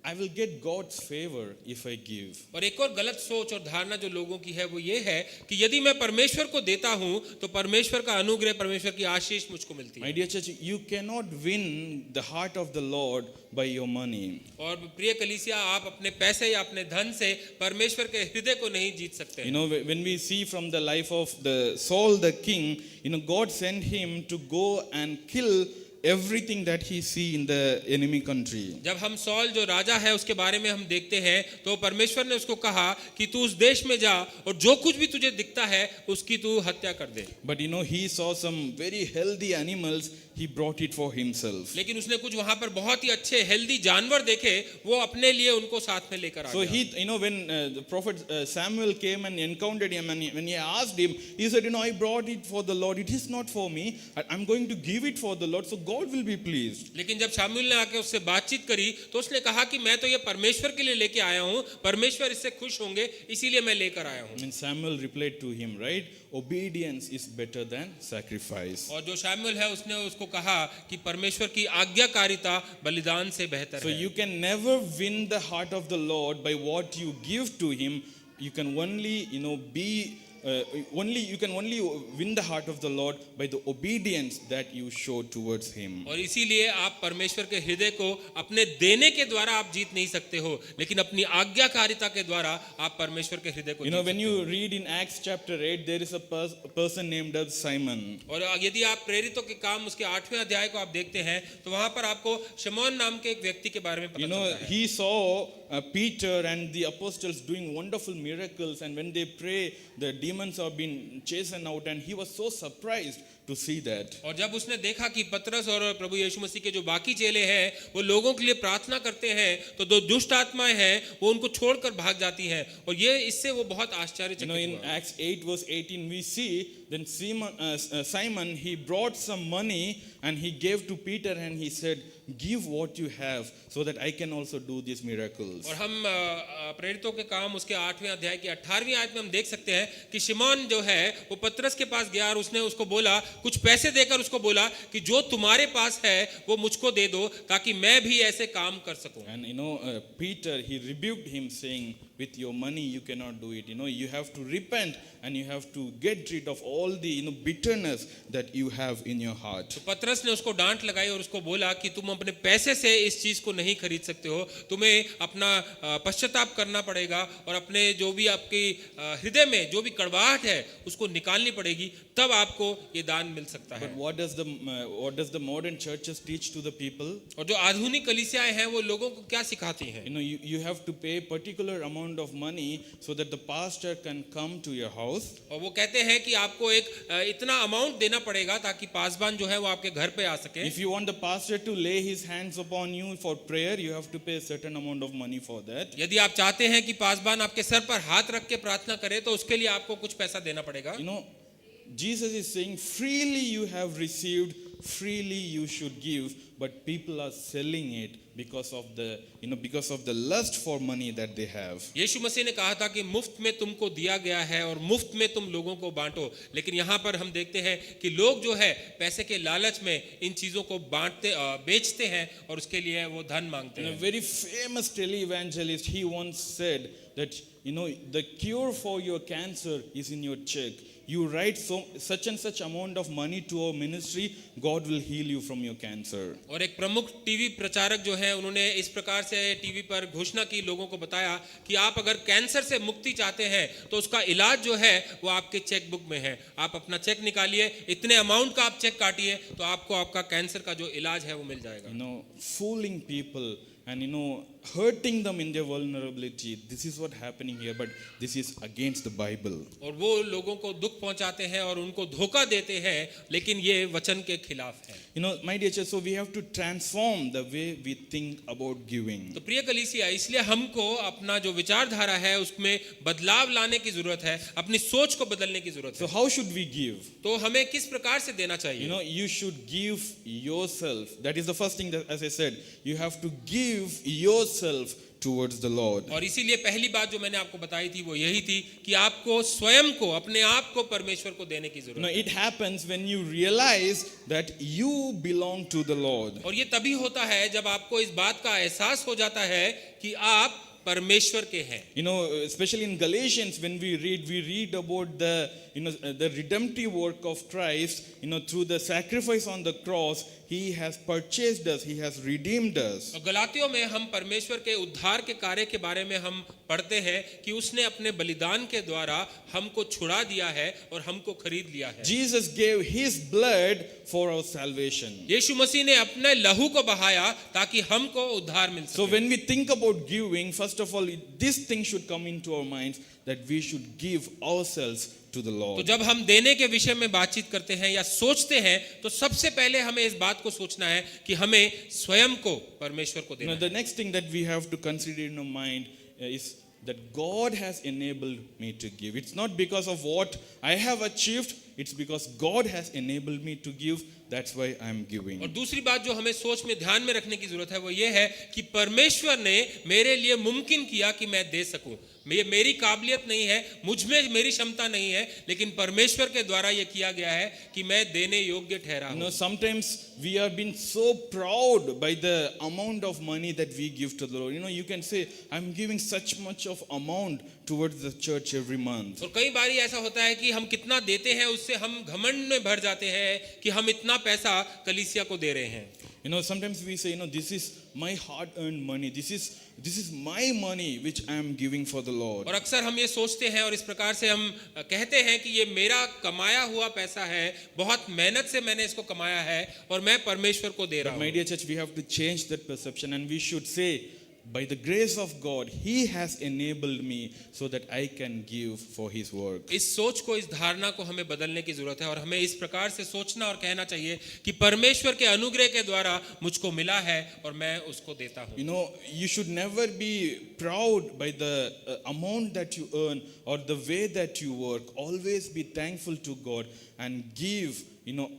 I will get God's favor if I give. और एक और गलत सोच और धारणा जो लोगों की है वो ये है कि यदि मैं परमेश्वर को देता हूं तो परमेश्वर का अनुग्रह, परमेश्वर की आशीष मुझको मिलती My है। dear church, you cannot win the heart of the Lord by your money. और प्रिय कलीसिया, आप अपने पैसे या अपने धन से परमेश्वर के हृदय को नहीं जीत सकते You हैं। know, when we see from the life of the Saul the king, God sent him to go and kill everything that he see in the enemy country. जब हम सौल जो राजा है उसके बारे में हम देखते हैं तो परमेश्वर ने उसको कहा कि तू उस देश में जा और जो कुछ भी तुझे दिखता है उसकी तू हत्या कर दे। But he saw some very healthy animals, he brought it for himself. लेकिन उसने कुछ वहां पर बहुत ही अच्छे हेल्दी जानवर देखे, वो अपने लिए उनको साथ में लेकर आ So गया। when the prophet Samuel came and encountered him, and when he asked him, he said, I brought it for the Lord. It is not for me. I'm going to give it for the Lord, so God will be pleased. लेकिन जब शामुएल ने आके उससे बातचीत करी तो उसने कहा कि मैं तो ये परमेश्वर के लिए लेके आया हूँ, परमेश्वर इससे खुश होंगे इसीलिए मैं लेकर आया हूँ। And Samuel replied to him, right? Obedience is better than sacrifice. और जो शामुएल है उसने उसको कहा कि परमेश्वर की आज्ञाकारिता बलिदान से बेहतर So है। you can never win the heart of the Lord by what you give to him. You can only, you can only win the heart of the Lord by the obedience that you show towards him. और इसीलिए आप परमेश्वर के हृदय को अपने देने के द्वारा आप जीत नहीं सकते हो, लेकिन अपनी आज्ञाकारिता के द्वारा आप परमेश्वर के हृदय को जीत When सकते you read in Acts chapter 8, there is a person named as Simon. हो। और यदि आप प्रेरितों के काम उसके 8वें अध्याय को आप देखते हैं तो वहां पर आपको शमौन नाम के एक व्यक्ति के बारे में पता चलता है। He saw Peter and the apostles doing wonderful miracles, and when they pray, the demons have been chased out, and he was so surprised to see that. और जब उसने देखा कि पतरस और प्रभु यीशु मसीह के जो बाकी चेले हैं वो लोगों के लिए प्रार्थना करते हैं तो दो दुष्ट आत्माएं हैं वो उनको छोड़कर भाग जाती हैं, और ये इससे वो बहुत आश्चर्यचकित In हुआ। Acts 8 verse 18 we see then Simon he brought some money and he gave to Peter and he said, give what you have so that I can also do these miracles. और हम प्रेरितों के काम उसके 8वें अध्याय की 18वीं आयत में हम देख सकते हैं कि शिमोन जो है वो पतरस के पास गया और उसने उसको बोला, कुछ पैसे देकर उसको बोला कि जो तुम्हारे पास है वो मुझको दे दो ताकि मैं भी ऐसे काम कर सकूं। And Peter he rebuked him saying, with your money you cannot do it. You have to repent and you have to get rid of all the bitterness that you have in your heart. तो पतरस ने उसको डांट लगाई और उसको बोला कि तुम अपने पैसे से इस चीज को नहीं खरीद सकते हो, तुम्हें अपना पश्चाताप करना पड़ेगा और अपने जो भी आपके हृदय में जो भी कड़वाहट है उसको निकालनी पड़ेगी, तब आपको ये दान मिल सकता है। But what does the modern churches teach to the people? और जो आधुनिक कलीसियाएं हैं वो लोगों को क्या सिखाती हैं? You have to pay particular amount of money so that the pastor can come to your house. और वो कहते हैं कि आपको एक इतना अमाउंट देना पड़ेगा ताकि पासबान जो है वो आपके घर पे आ सके। If you want the pastor to lay his hands upon you for prayer, you have to pay a certain amount of money for that. यदि आप चाहते हैं कि पासबान आपके सर पर हाथ रख के प्रार्थना करे तो उसके लिए आपको कुछ पैसा देना पड़ेगा। Jesus is saying, freely you have received, freely you should give, but people are selling it because of the lust for money that they have. यीशु मसीह ने कहा था कि मुफ्त में तुमको दिया गया है और मुफ्त में तुम लोगों को बांटो, लेकिन यहाँ पर हम देखते हैं कि लोग जो है पैसे के लालच में इन चीजों को बेचते हैं और उसके लिए वो धन मांगते A हैं। very famous televangelist, he once said that the cure for your cancer is in your check. You write such and such amount of money to our ministry, God will heal you from your cancer. और एक प्रमुख TV प्रचारक जो है उन्होंने इस प्रकार से टीवी पर घोषणा की, लोगों को बताया कि आप अगर कैंसर से मुक्ति चाहते हैं तो उसका इलाज जो है वो आपके चेक बुक में है, आप अपना चेक निकालिए, इतने अमाउंट का आप चेक काटिए तो आपको आपका कैंसर का जो इलाज है वो मिल जाएगा। Fooling people and hurting them in their vulnerability. This is what happening here, but this is against the Bible. और वो लोगों को दुख पहुंचाते हैं और उनको धोखा देते हैं, लेकिन ये वचन के खिलाफ है। My dear church, so we have to transform the way we think about giving. तो प्रिय कलीसिया, इसलिए हमको अपना जो विचारधारा है उसमें बदलाव लाने की जरूरत है, अपनी सोच को बदलने की जरूरत So है। how should we give? तो हमें किस प्रकार से देना चाहिए? You should give yourself. That is the first thing that, as I said, you have to give yourself towards the Lord. और इसीलिए पहली बात जो मैंने आपको बताई थी वो यही थी कि आपको स्वयं को, अपने आप को परमेश्वर को देने की जरूरत Now, है। it happens when you realize that you belong to the Lord. और ये तभी होता है जब आपको इस बात का एहसास हो जाता है कि आप परमेश्वर के हैं। You know, especially in Galatians, when we read about the redemptive work of Christ. You know, through the sacrifice on the cross, He has purchased us. He has redeemed us. और गलातियों में हम परमेश्वर के उद्धार के कार्य के बारे में हम पढ़ते हैं कि उसने अपने बलिदान के द्वारा हमको छुड़ा दिया है और हमको खरीद लिया है। Jesus gave His blood for our salvation. यीशु मसीह ने अपने लहू को बहाया ताकि हमको उद्धार मिल So सके। when we think about giving, first of all, this thing should come into our minds, that we should give ourselves to the तो Lord. जब हम देने के विषय में बातचीत करते हैं या सोचते हैं तो सबसे पहले हमें इस बात को सोचना है कि हमें स्वयं को परमेश्वर को देना Now, the next thing that we have to consider in our mind is that God has enabled me to give. It's not because of what I have achieved, it's because God has enabled me to give. That's why I'm और giving. दूसरी बात जो हमें सोच में ध्यान में रखने की जरूरत है वो ये है कि परमेश्वर ने मेरे लिए मुमकिन किया कि मैं दे सकूं। ये मेरी काबिलियत नहीं है, मुझ में मेरी क्षमता नहीं है, लेकिन परमेश्वर के द्वारा ये किया गया है कि मैं देने योग्य ठहरा You हूं। know, sometimes we have been so proud by the amount of money that we give to the Lord. You know, you can say, I'm giving such much of amount towards the church every month. और कई बारी ऐसा होता है कि हम कितना देते हैं उससे हम घमंड में भर जाते हैं कि हम इतना पैसा कलीसिया को दे रहे हैं। You know, sometimes we say, this is my hard-earned money. This is my money which I am giving for the Lord. और अक्सर हम ये सोचते हैं और इस प्रकार से हम कहते हैं कि ये मेरा कमाया हुआ पैसा है, बहुत मेहनत से मैंने इसको कमाया है और मैं परमेश्वर को दे रहा But my हूँ। dear church, we have to change that perception, and we should say, by the grace of God, He has enabled me so that I can give for His work. इस सोच को, इस धारणा को हमें बदलने की जरूरत है और हमें इस प्रकार से सोचना और कहना चाहिए कि परमेश्वर के अनुग्रह के द्वारा मुझको मिला है और मैं उसको देता हूँ। You know, you should never be proud by the amount that you earn or the way that you work. Always be thankful to God and give,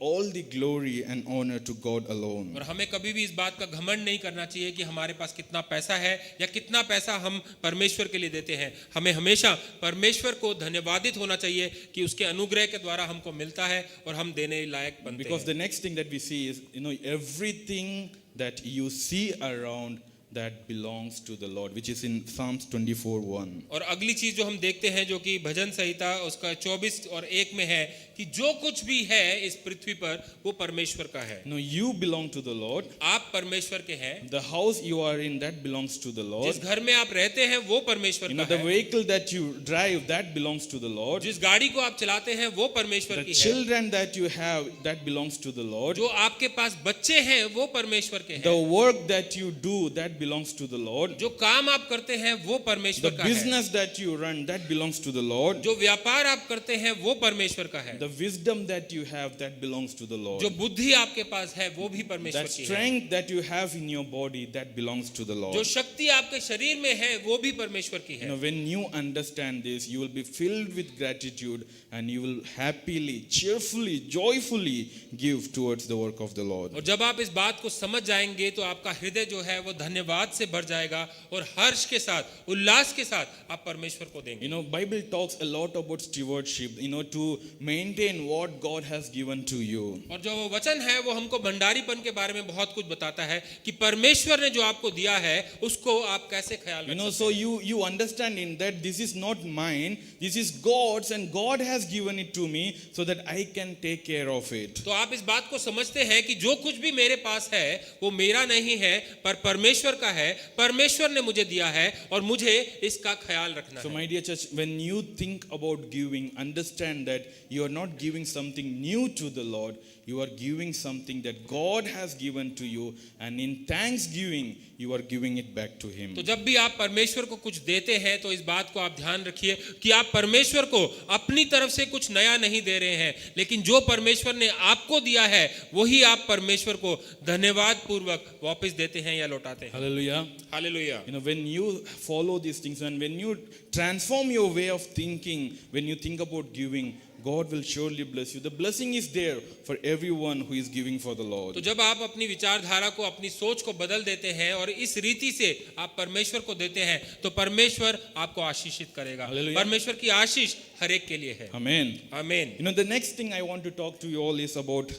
all the glory and honor to God alone. और हमें कभी भी इस बात का घमंड नहीं करना चाहिए कि हमारे पास कितना पैसा है या कितना पैसा हम परमेश्वर के लिए देते हैं। हमें हमेशा परमेश्वर को धन्यवादित होना चाहिए कि उसके अनुग्रह के द्वारा हमको मिलता है और हम देने लायक बनते Because हैं। the next thing that we see is, everything that you see around that belongs to the Lord, which is in Psalms 24:1. और अगली चीज जो हम देखते हैं जो कि भजन संहिता उसका 24 और 1 में है कि जो कुछ भी है इस पृथ्वी पर वो परमेश्वर का है। You belong to the Lord. आप परमेश्वर के हैं। The house you are in, that belongs to the Lord. जिस घर में आप रहते हैं वो परमेश्वर का The है। vehicle that you drive, that belongs to the Lord. जिस गाड़ी को आप चलाते हैं वो परमेश्वर The की है। children that you have, that belongs to the Lord. जो आपके पास बच्चे हैं वो परमेश्वर के The हैं। work that you do, that belongs to the Lord. जो काम आप करते हैं वो The परमेश्वर का है। business that you run, that belongs to the Lord. जो व्यापार आप करते हैं वो परमेश्वर का है। The wisdom that you have, that belongs to the Lord. जो बुद्धि आपके पास है वो भी परमेश्वर That की है। strength that you have in your body, that belongs to the जो Lord. शक्ति आपके शरीर में है वो भी परमेश्वर की है। When you understand this, you will be filled with gratitude and you will happily, cheerfully, joyfully give towards the work of the Lord. और जब आप इस बात को समझ जाएंगे तो आपका हृदय जो है वो धन्यवाद से भर जाएगा और हर्ष के साथ, उल्लास के साथ आप परमेश्वर को देंगे। Bible talks a lot about stewardship, to maintain what God has given to you. और जो वचन है वो हमको भंडारीपन के बारे में बहुत कुछ बताता है कि परमेश्वर ने जो आपको दिया है उसको आप कैसे ख्याल रख सकते हैं। So you understand in that this is not mine, this is God's, and God has given it to me so that I can take care of it. तो आप इस बात को समझते हैं कि जो कुछ भी मेरे पास है वो मेरा नहीं है पर परमेश्वर का है, परमेश्वर ने मुझे दिया है और मुझे इसका ख्याल रखना So है। my dear church, when you think about giving, understand that you are not giving something new to the Lord, you are giving something that God has given to you, and in thanksgiving you are giving it back to Him. तो जब भी आप परमेश्वर को कुछ देते हैं तो इस बात को आप ध्यान रखिए कि आप परमेश्वर को अपनी तरफ से कुछ नया नहीं दे रहे हैं, लेकिन जो परमेश्वर ने आपको दिया है वही आप परमेश्वर को धन्यवाद पूर्वक वापस देते हैं या लौटाते हैं। Hallelujah. Hallelujah. When you follow these things and when you transform your way of thinking, when you think about giving, God will surely bless you. The blessing is there for everyone who is giving for the Lord. तो जब आप अपनी विचारधारा को, अपनी सोच को बदल देते हैं और इस रीति से आप परमेश्वर को देते हैं, तो परमेश्वर आपको आशीषित करेगा। Hallelujah. परमेश्वर की आशीष हर एक के लिए है। Amen. आमीन। You know, the next thing I want to talk to you all is about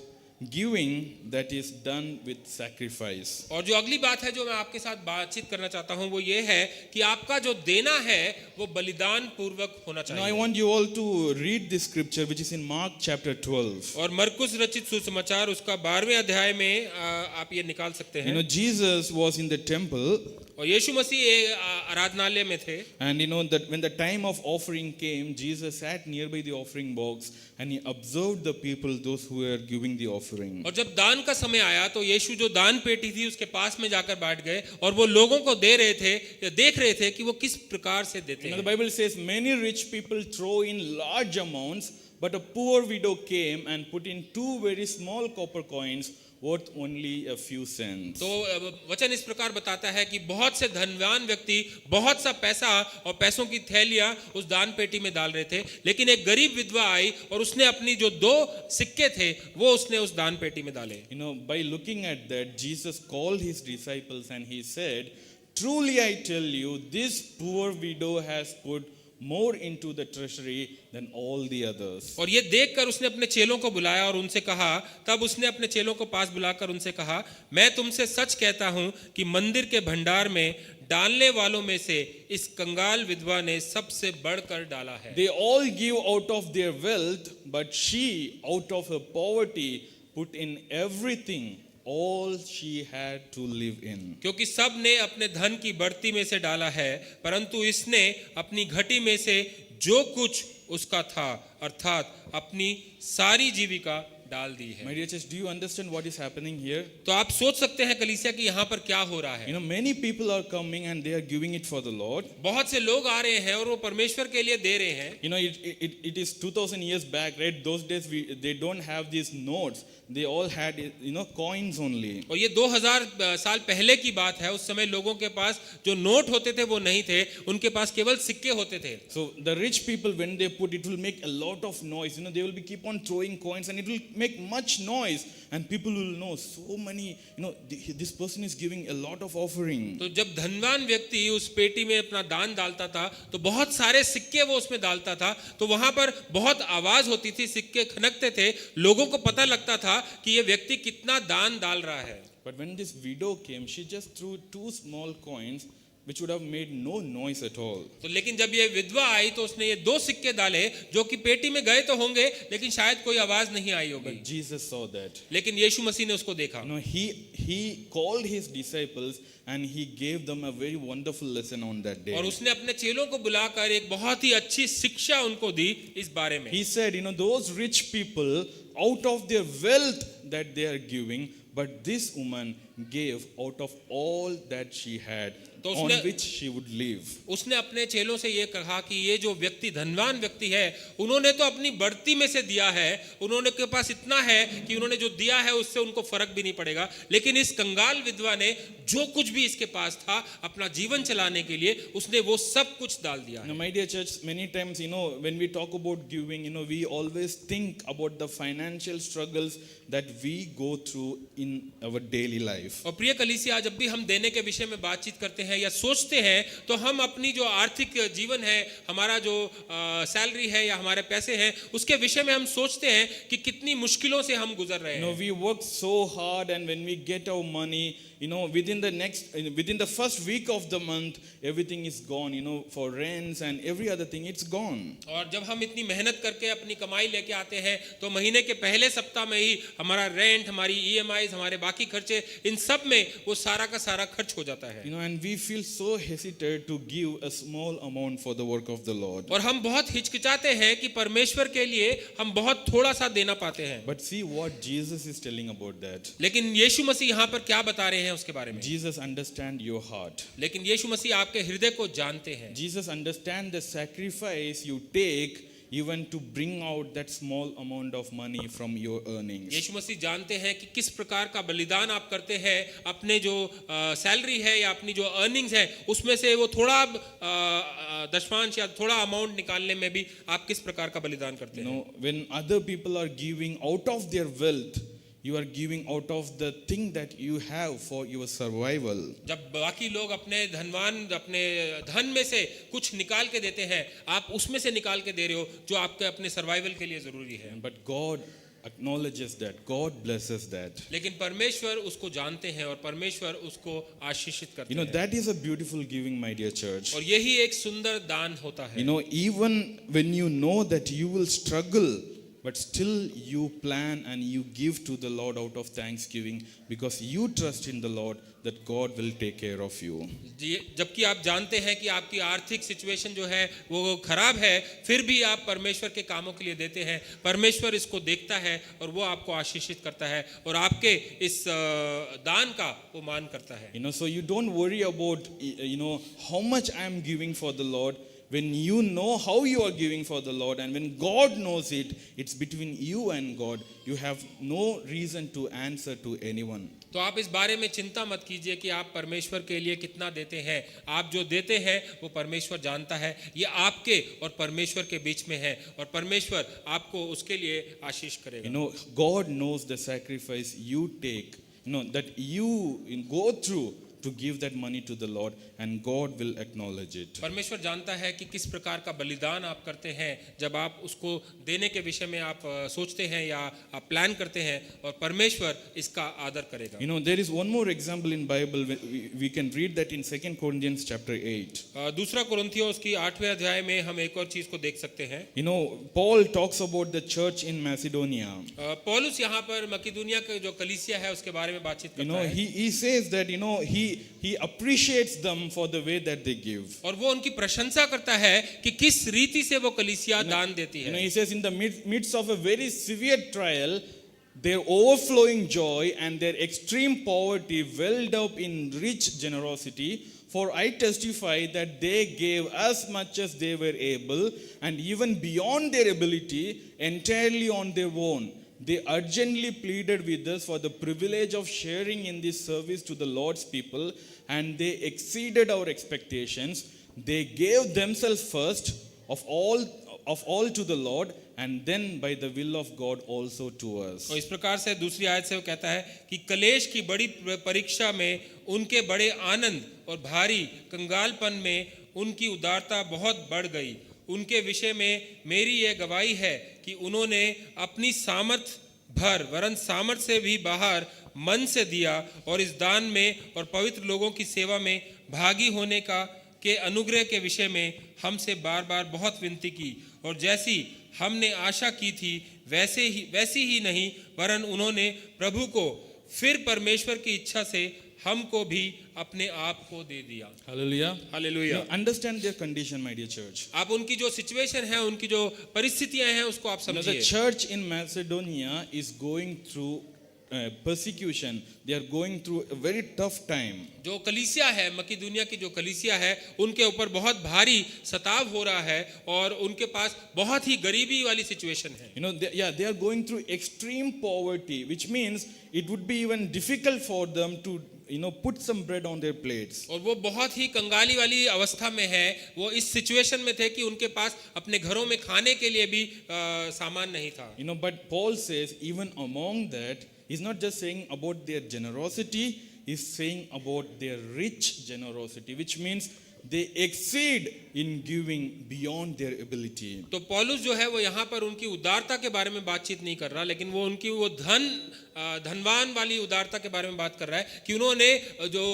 giving that is done with sacrifice. और जो अगली बात है जो मैं आपके साथ बातचीत करना चाहता हूं वो ये है कि आपका जो देना है वो बलिदान पूर्वक होना Now I चाहिए। want you all to read this scripture which is in Mark chapter 12. और मरकुस रचित सुसमाचार उसका 12वें अध्याय में आप ये निकाल सकते You know, हैं। Jesus was in the temple, और यीशु मसीह आराधनालय में थे, and you know that when the time of offering came, Jesus sat nearby the offering box and he observed the people, those who were giving the offering. और जब दान का समय आया तो यीशु जो दान पेटी थी उसके पास में जाकर बैठ गए और वो लोगों को दे रहे थे, देख रहे थे कि वो किस प्रकार से देते You know, हैं। the Bible says many rich people throw in large amounts, but a poor widow came and put in 2 very small copper coins worth only a few cents. तो वचन इस प्रकार बताता है कि बहुत से धनवान व्यक्ति बहुत सा पैसा और पैसों की थैलियां उस दान पेटी में डाल रहे थे, लेकिन एक गरीब विधवा आई और उसने अपनी जो 2 सिक्के थे वो उसने उस दान पेटी में डाले। You know, by looking at that, Jesus called his disciples and he said, "Truly I tell you, this poor widow has put more into the treasury than all the others." और ये देखकर उसने अपने चेलों को बुलाया और उनसे कहा, तब उसने अपने चेलों को पास बुलाकर उनसे कहा, मैं तुमसे सच कहता हूं कि मंदिर के भंडार में डालने वालों में से इस कंगाल विधवा ने सबसे बढ़कर डाला है। They all give out of their wealth, but she, out of her poverty, put in everything, all she had to live in. क्योंकि सब ने अपने धन की बढ़ती में से डाला है, परंतु इसने अपनी घटी में से जो कुछ उसका था अर्थात अपनी सारी जीविका डाल दी है। My dear church, do you understand what is happening here? तो आप सोच सकते हैं कलीसिया कि यहाँ पर क्या हो रहा You है। know, many people are coming and they are giving it for the Lord. बहुत से लोग आ रहे हैं और वो परमेश्वर के लिए दे रहे हैं। You know, it is 2000 years back, right? Those days they don't have these notes. They all had, you know, coins only. और ये 2000 साल पहले की बात है। उस समय लोगों के पास जो नोट होते थे वो नहीं थे, उनके पास केवल सिक्के होते थे। So the rich people, when they put, it will make a lot of noise. You know, they will be keep on throwing coins and it will make much noise. And people will know so many, you know, this person is giving a lot of offering. तो जब धनवान व्यक्ति उस पेटी में अपना दान डालता था तो बहुत सारे सिक्के वो उसमें डालता था, तो वहां पर बहुत आवाज होती थी, सिक्के खनकते थे, लोगों को पता लगता था कि ये व्यक्ति कितना दान डाल रहा है। But when this widow came, she just threw 2 small coins which would have made no noise at all. तो लेकिन जब ये विधवा आई तो उसने ये 2 सिक्के डाले जो कि पेटी में गए तो होंगे लेकिन शायद कोई आवाज नहीं आई होगी। But Jesus saw that. लेकिन यीशु मसीह ने उसको देखा। You know, he called his disciples and he gave them a very wonderful lesson on that day. और उसने अपने चेलों को बुलाकर एक बहुत ही अच्छी शिक्षा उनको दी इस बारे में। He said, you know, those rich people, out of their wealth that they are giving, but this woman gave out of all that she had, तो on उसने- which she would live. उसने अपने चेलों से ये कहा कि ये जो व्यक्ति धनवान व्यक्ति है उन्होंने तो अपनी बढ़ती में से दिया है, उन्होंने के पास इतना है कि उन्होंने जो दिया है उससे उनको फर्क भी नहीं पड़ेगा, लेकिन इस कंगाल विधवा ने जो कुछ भी इसके पास था अपना जीवन चलाने के लिए उसने वो सब कुछ डाल दिया Now, है। my dear church, many times, you know, when we talk about giving, you know, we always think about the financial struggles that we go through in our daily life. और प्रिय कलीसिया, जब भी हम देने के विषय में बातचीत करते हैं या सोचते हैं तो हम अपनी जो आर्थिक जीवन है, हमारा जो सैलरी है या हमारे पैसे हैं, उसके विषय में हम सोचते हैं कि कितनी मुश्किलों से हम गुजर रहे You know, हैं। we work so hard, and when we get our money, you know, within the first week of the month, everything is gone, you know, for rents and every other thing, it's gone. और जब हम इतनी मेहनत करके अपनी कमाई लेके आते हैं तो महीने के पहले सप्ताह में ही हमारा रेंट, हमारी EMIs, हमारे बाकी खर्चे, इन सब में वो सारा का सारा खर्च हो जाता है। You know, and we feel so hesitant to give a small amount for the work of the Lord. और हम बहुत हिचकिचाते हैं कि परमेश्वर के लिए हम बहुत थोड़ा सा देना पाते हैं। But see what Jesus is telling about that. लेकिन यीशु मसीह यहाँ पर क्या बता रहे हैं उसके बारे में। Jesus understands your heart. लेकिन यीशु मसीह आपके हृदय को जानते हैं। Jesus understands the sacrifice you take even to bring out that small amount of money from your earnings. यीशु मसीह जानते हैं कि किस प्रकार का बलिदान आप करते हैं अपने जो सैलरी है या अपनी जो अर्निंग्स है उसमें से वो थोड़ा दशमांश या थोड़ा अमाउंट निकालने में भी आप किस प्रकार का बलिदान करते You हैं. know, when other people are giving out of their wealth, you are giving out of the thing that you have for your survival. जब बाकी लोग अपने धन में से कुछ निकाल के देते हैं आप उसमें से निकाल के दे रहे हो जो आपके अपने सर्वाइवल के लिए जरूरी है. But God acknowledges that. God blesses that. लेकिन परमेश्वर उसको जानते हैं और परमेश्वर उसको आशीषित करते You know, हैं. that is a beautiful giving, my dear church. और यही एक सुंदर दान होता है. You know, even when you know that you will struggle, but still you plan and you give to the Lord out of thanksgiving because you trust in the Lord that God will take care of you. जबकि आप जानते हैं कि आपकी आर्थिक situation जो है वो खराब है फिर भी आप परमेश्वर के कामों के लिए देते हैं. परमेश्वर इसको देखता है और वो आपको आशीषित करता है और आपके इस दान का वो मान करता है. You know, so you don't worry about, you know, how much I am giving for the Lord. When you know how you are giving for the Lord and when God knows it, it's between you and God. You have no reason to answer to anyone. तो आप इस बारे में चिंता मत कीजिए कि आप परमेश्वर के लिए कितना देते हैं. आप जो देते हैं वो परमेश्वर जानता है. ये आपके और परमेश्वर के बीच में है और परमेश्वर आपको उसके लिए आशीष करेगा. You know, God knows the sacrifice you take, you know, that you go through to give that money to the Lord, and God will acknowledge it. परमेश्वर जानता है कि किस प्रकार का बलिदान आप करते हैं जब आप उसको देने के विषय में आप सोचते हैं या आप प्लान करते हैं और परमेश्वर इसका आदर करेगा. You know, there is one more example in Bible. We can read that in 2 Corinthians chapter 8. दूसरा कुरिन्थियों उसकी 8वें अध्याय में हम एक और चीज को देख सकते हैं. You know, Paul talks about the church in Macedonia. पौलुस यहाँ पर मकिदुनिया के जो कलीसिया है उसके बारे में बातचीत You करता know, है. he says that, you know, he appreciates them for the way that they give. और वो उनकी प्रशंसा करता है कि किस रीति से वो कलीसिया दान देती You know, है. he says in the midst of a very severe trial, their overflowing joy and their extreme poverty welled up in rich generosity. For I testify that they gave as much as they were able, and even beyond their ability, entirely on their own. They urgently pleaded with us for the privilege of sharing in this service to the Lord's people, and they exceeded our expectations. They gave themselves first of all to the Lord, and then by the will of God also to us. और इस प्रकार से दूसरी आयत से वो कहता है कि कलेश की बड़ी परीक्षा में उनके बड़े आनंद और भारी कंगालपन में उनकी उदारता बहुत बढ़ गई. उनके विषय में मेरी यह गवाही है कि उन्होंने अपनी सामर्थ भर वरन सामर्थ से भी बाहर मन से दिया और इस दान में और पवित्र लोगों की सेवा में भागी होने के अनुग्रह के विषय में हमसे बार बार बहुत विनती की. और जैसी हमने आशा की थी वैसी ही नहीं वरन उन्होंने प्रभु को फिर परमेश्वर की इच्छा से हमको भी अपने आप को दे दिया. Hallelujah. Hallelujah. Now, understand their condition, my dear church. आप उनकी जो सिचुएशन है उनकी जो परिस्थितियां हैं उसको आप Now, the समझिए. church in Macedonia is going through persecution. They are going through a very tough time. जो कलीसिया है मकिदुनिया की जो कलीसिया है उनके ऊपर बहुत भारी सताव हो रहा है और उनके पास बहुत ही गरीबी वाली सिचुएशन है. You know, they are going through extreme poverty, which means it would be even difficult for them to, you know, put some bread on their plates. और वो बहुत ही कंगाली वाली अवस्था में है. वो इस सिचुएशन में थे कि उनके पास अपने घरों में खाने के लिए भी सामान नहीं था. You know, but Paul says even among that, he's not just saying about their generosity, he's saying about their rich generosity, which means they exceed in giving beyond their ability. तो पौलुस जो है वो यहाँ पर उनकी उदारता के बारे में बातचीत नहीं कर रहा लेकिन वो उनकी वो धनवान वाली उदारता के बारे में बात कर रहा है कि उन्होंने जो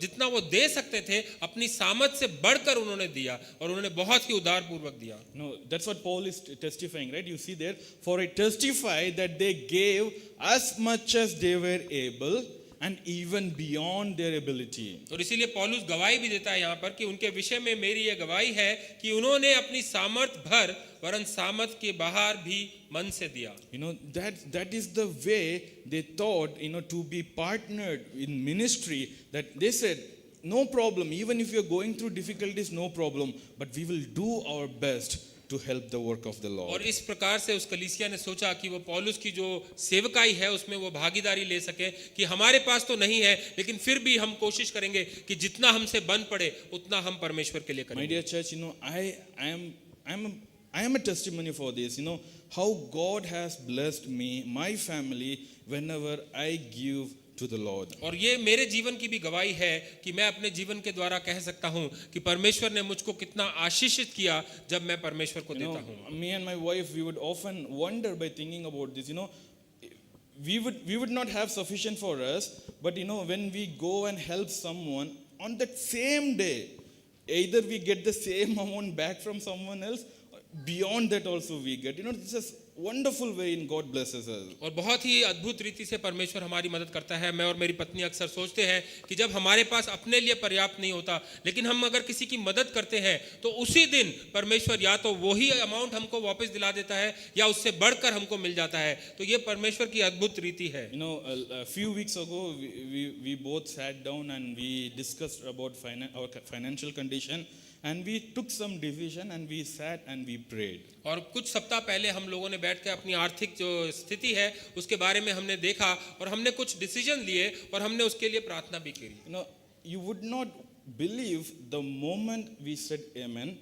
जितना वो दे सकते थे अपनी सामर्थ से बढ़कर उन्होंने दिया और उन्होंने बहुत ही उदार पूर्वक दिया. No, that's what Paul is testifying, right? You see there, for I testify that they gave as much as they were able and even beyond their ability. और इसीलिए पौलुस गवाही भी देता है यहाँ पर कि उनके विषय में मेरी यह गवाही है कि उन्होंने अपनी सामर्थ भर वरन सामर्थ के बाहर भी मन से दिया. You know, that is the way they thought, you know, to be partnered in ministry, that they said, no problem, even if you're going through difficulties, no problem, but we will do our best to help the work of the Lord. और इस प्रकार से उस कलीसिया ने सोचा कि वो पौलुस की जो सेवकाई है उसमें वो भागीदारी ले सके कि हमारे पास तो नहीं है लेकिन फिर भी हम कोशिश करेंगे कि जितना हमसे बन पड़े उतना हम परमेश्वर के लिए My करेंगे। dear church, I am a testimony for this. How God has blessed me, my family, whenever I give to the Lord. और ये मेरे जीवन की भी गवाही है कि मैं अपने जीवन के द्वारा कह सकता हूँ कि परमेश्वर ने मुझको कितना आशीषित किया जब मैं परमेश्वर को देता हूँ। Me and my wife, we would often wonder by thinking about this. We would not have sufficient for us, but when we go and help someone on that same day, either we get the same amount back from someone else, or beyond that also we get. This is wonderful way in God blesses us. और बहुत ही अद्भुत रीति से परमेश्वर हमारी मदद करता है। मैं और मेरी पत्नी अक्सर सोचते हैं कि जब हमारे पास अपने लिए पर्याप्त नहीं होता लेकिन हम अगर किसी की मदद करते हैं तो उसी दिन परमेश्वर या तो वही अमाउंट हमको वापस दिला देता है या उससे बढ़कर हमको मिल जाता है। तो ये परमेश्वर की अद्भुत रीति है। A few weeks ago, we both sat down and we discussed about our financial condition, and we took some decision and we sat and we prayed. और कुछ सप्ताह पहले हम लोगों ने बैठ के अपनी आर्थिक जो स्थिति है उसके बारे में हमने देखा और हमने कुछ डिसीजन लिए और हमने उसके लिए प्रार्थना भी की। You would not believe the moment we said amen,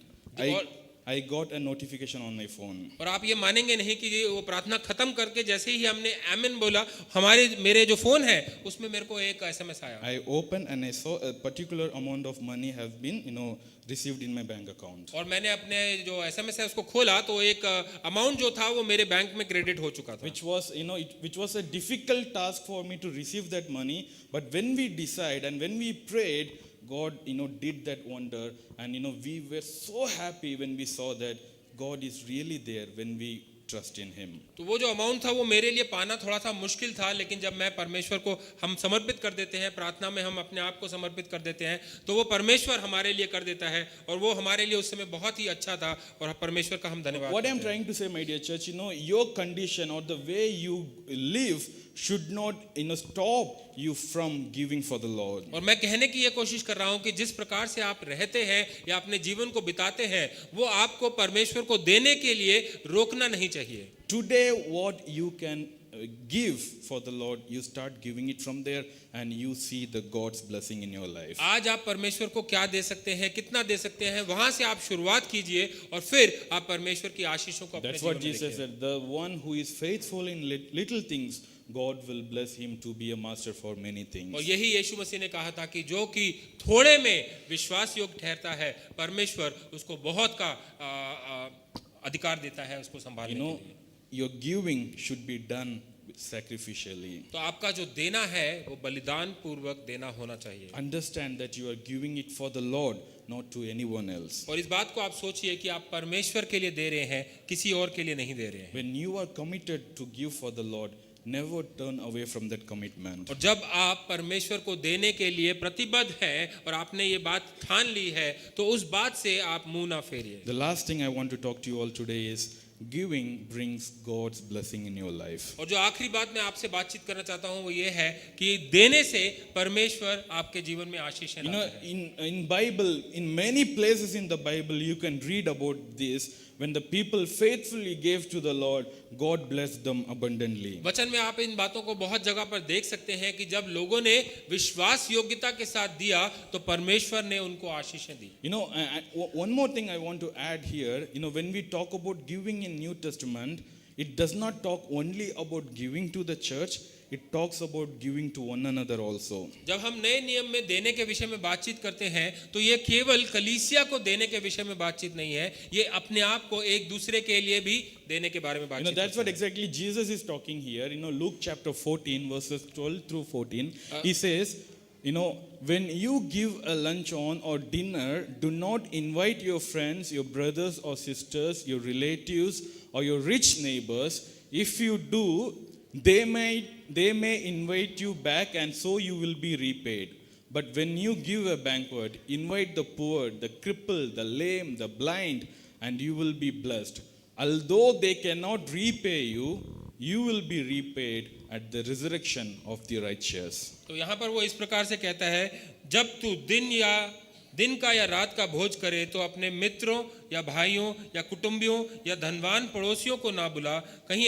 I got a notification on my phone. और आप ये मानेंगे नहीं कि वो प्रार्थना खत्म करके जैसे ही हमने आमीन बोला मेरे जो फोन है उसमें मेरे को एक एसएमएस आया। I opened and I saw a particular amount of money has been received in my bank account. और मैंने अपने जो एसएमएस है उसको खोला तो एक अमाउंट जो था वो मेरे बैंक में क्रेडिट हो चुका था। Which was a difficult task for me to receive that money, but when we decided and when we prayed, God, did that wonder, and we were so happy when we saw that God is really there when we trust in Him. तो वो जो amount था वो मेरे लिए पाना थोड़ा सा मुश्किल था, लेकिन जब मैं परमेश्वर को हम समर्पित कर देते हैं, प्रार्थना में हम अपने आप को समर्पित कर देते हैं, तो वो परमेश्वर हमारे लिए कर देता है और वो हमारे लिए उस समय बहुत ही अच्छा था और परमेश्वर का हम धन्यवाद। What I am trying to say, my dear church, your condition or the way you live should not stop you from giving for the Lord. और मैं कहने की ये कोशिश कर रहा हूँ कि जिस प्रकार से आप रहते हैं या अपने जीवन को बिताते हैं वो आपको परमेश्वर को देने के लिए रोकना नहीं चाहिए। Today what you can give for the Lord, you start giving it from there and you see the God's blessing in your life. आज आप परमेश्वर को क्या दे सकते हैं, कितना दे सकते हैं, वहां से आप शुरुआत कीजिए और फिर आप परमेश्वर की आशीषों को अपने That's जीवन what में Jesus देखिए। said. The one who is faithful in little things, God will bless him to be a master for many things. और यही यीशु मसीह ने कहा था कि जो कि थोड़े में विश्वास योग्य ठहरता है, परमेश्वर उसको बहुत का अधिकार देता है उसको संभालने के लिए। Your giving should be done sacrificially. तो आपका जो देना है वो बलिदान पूर्वक देना होना चाहिए। Understand that you are giving it for the Lord, not to anyone else. और इस बात को आप सोचिए कि आप परमेश्वर के लिए दे रहे हैं, किसी और के लिए नहीं दे रहे हैं। When you are committed to give for the Lord, never turn away from that commitment. और जब आप परमेश्वर को देने के लिए प्रतिबद्ध हैं और आपने ये बात ठान ली है तो उस बात से आप मुंह ना फेरिए। The last thing I want to talk to you all today is giving brings God's blessing in your life. और जो आखिरी बात मैं आपसे बातचीत करना चाहता हूँ वो ये है कि देने से परमेश्वर आपके जीवन में आशीष लाता है। In Bible, in many places in the Bible, you can read about this. When the people faithfully gave to the Lord, God blessed them abundantly. वचन में आप इन बातों को बहुत जगह पर देख सकते हैं कि जब लोगों ने विश्वास योग्यता के साथ दिया तो परमेश्वर ने उनको आशीषें दी। One more thing I want to add here, when we talk about giving in New Testament, it does not talk only about giving to the church. It talks about giving to one another also. जब हम नए नियम में देने के विषय में बातचीत करते हैं तो ये केवल कलीसिया को देने के विषय में बातचीत नहीं है, ये अपने आप को एक दूसरे के लिए भी देने के बारे में बातचीत that's what exactly Jesus is talking here. Luke chapter 14 verses 12 through 14. He says, when you give a lunch on or dinner, do not invite your friends, your brothers or sisters, your relatives or your rich neighbors. If you do, they may invite you back, and so you will be repaid. But when you give a banquet, invite the poor, the crippled, the lame, the blind, and you will be blessed. Although they cannot repay you, you will be repaid at the resurrection of the righteous. तो यहाँ पर वो इस प्रकार से कहता है, जब तू दिन का या रात का भोज करे तो अपने मित्रों या भाइयों या कुटुंबियों या धनवान पड़ोसियों को ना बुला, कहीं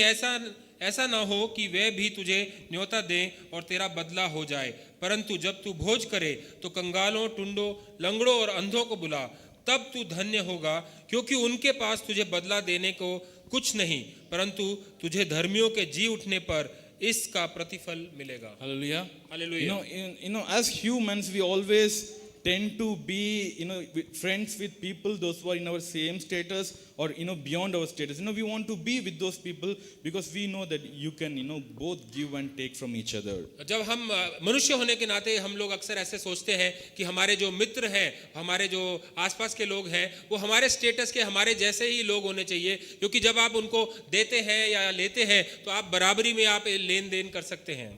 ऐसा ना हो कि वे भी तुझे न्योता दें और तेरा बदला हो जाए। परंतु जब तू भोज करे तो कंगालों, टुंडों, लंगड़ों और अंधों को बुला, तब तू धन्य होगा, क्योंकि उनके पास तुझे बदला देने को कुछ नहीं, परंतु तुझे धर्मियों के जी उठने पर इसका प्रतिफल मिलेगा। Hallelujah. Hallelujah. As humans, we always tend to be, friends with people, those who are in our same status or, beyond our status. We want to be with those people because we know that you can, both give and take from each other. जब हम मनुष्य होने के नाते हम लोग अक्सर ऐसे सोचते हैं कि हमारे जो मित्र हैं, हमारे जो आसपास के लोग हैं, वो हमारे स्टेटस के हमारे जैसे ही लोग होने चाहिए, क्योंकि जब आप उनको देते हैं या लेते हैं तो आप बराबरी में आप लेन देन कर सकते हैं।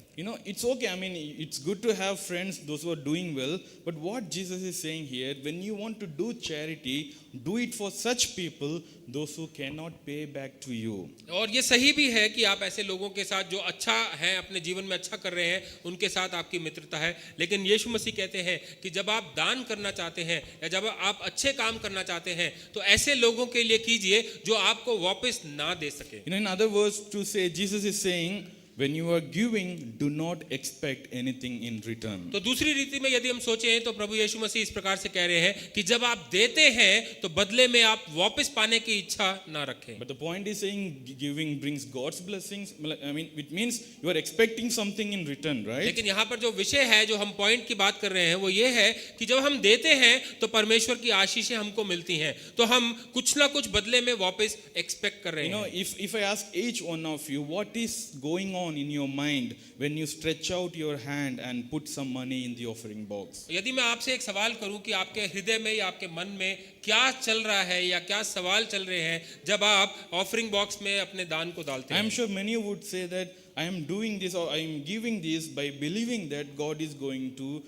It's okay. I mean, it's good to have friends, those who are doing well. But what Jesus is saying here, when you want to do charity, do it for such people, those who cannot pay back to you. और ये सही भी है कि आप ऐसे लोगों के साथ जो अच्छा है, अपने जीवन में अच्छा कर रहे हैं, उनके साथ आपकी मित्रता है। लेकिन यीशु मसीह कहते हैं कि जब आप दान करना चाहते हैं या जब आप अच्छे काम करना चाहते हैं तो ऐसे लोगों के लिए कीजिए जो आपको वापस ना दे सके। In other words, to say, Jesus is saying, when you are giving, do not expect anything in return. तो दूसरी रीति में यदि हम सोचें तो प्रभु यीशु मसीह इस प्रकार से कह रहे हैं कि जब आप देते हैं तो बदले में आप वापस पाने की इच्छा ना रखें। But the point is saying giving brings God's blessings. I mean, it means you are expecting something in return, right? लेकिन यहाँ पर जो विषय है, जो हम पॉइंट की बात कर रहे हैं, वो ये है कि जब हम देते हैं तो परमेश्वर की आशीषें हमको मिलती हैं, तो हम कुछ ना कुछ बदले में वापस एक्सपेक्ट कर रहे हैं। If I ask each one of you, what is going on in your mind when you stretch out your hand and put some money in the offering box? यदि मैं आपसे एक सवाल करूं कि आपके हृदय में या आपके मन में क्या चल रहा है या क्या सवाल चल रहे हैं जब आप ऑफरिंग बॉक्स में अपने दान को डालते I हैं? am sure many would say that I am doing this or I am giving this by believing that God is going to,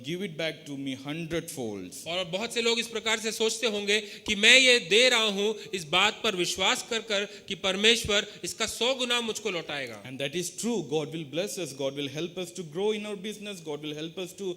give it back to me 100-folds. और बहुत से लोग इस प्रकार से सोचते होंगे कि मैं ये दे रहा हूं इस बात पर विश्वास कर कर कि परमेश्वर इसका 100 गुना मुझको लौटाएगा। And that is true. God will bless us. God will help us to grow in our business. God will help us to,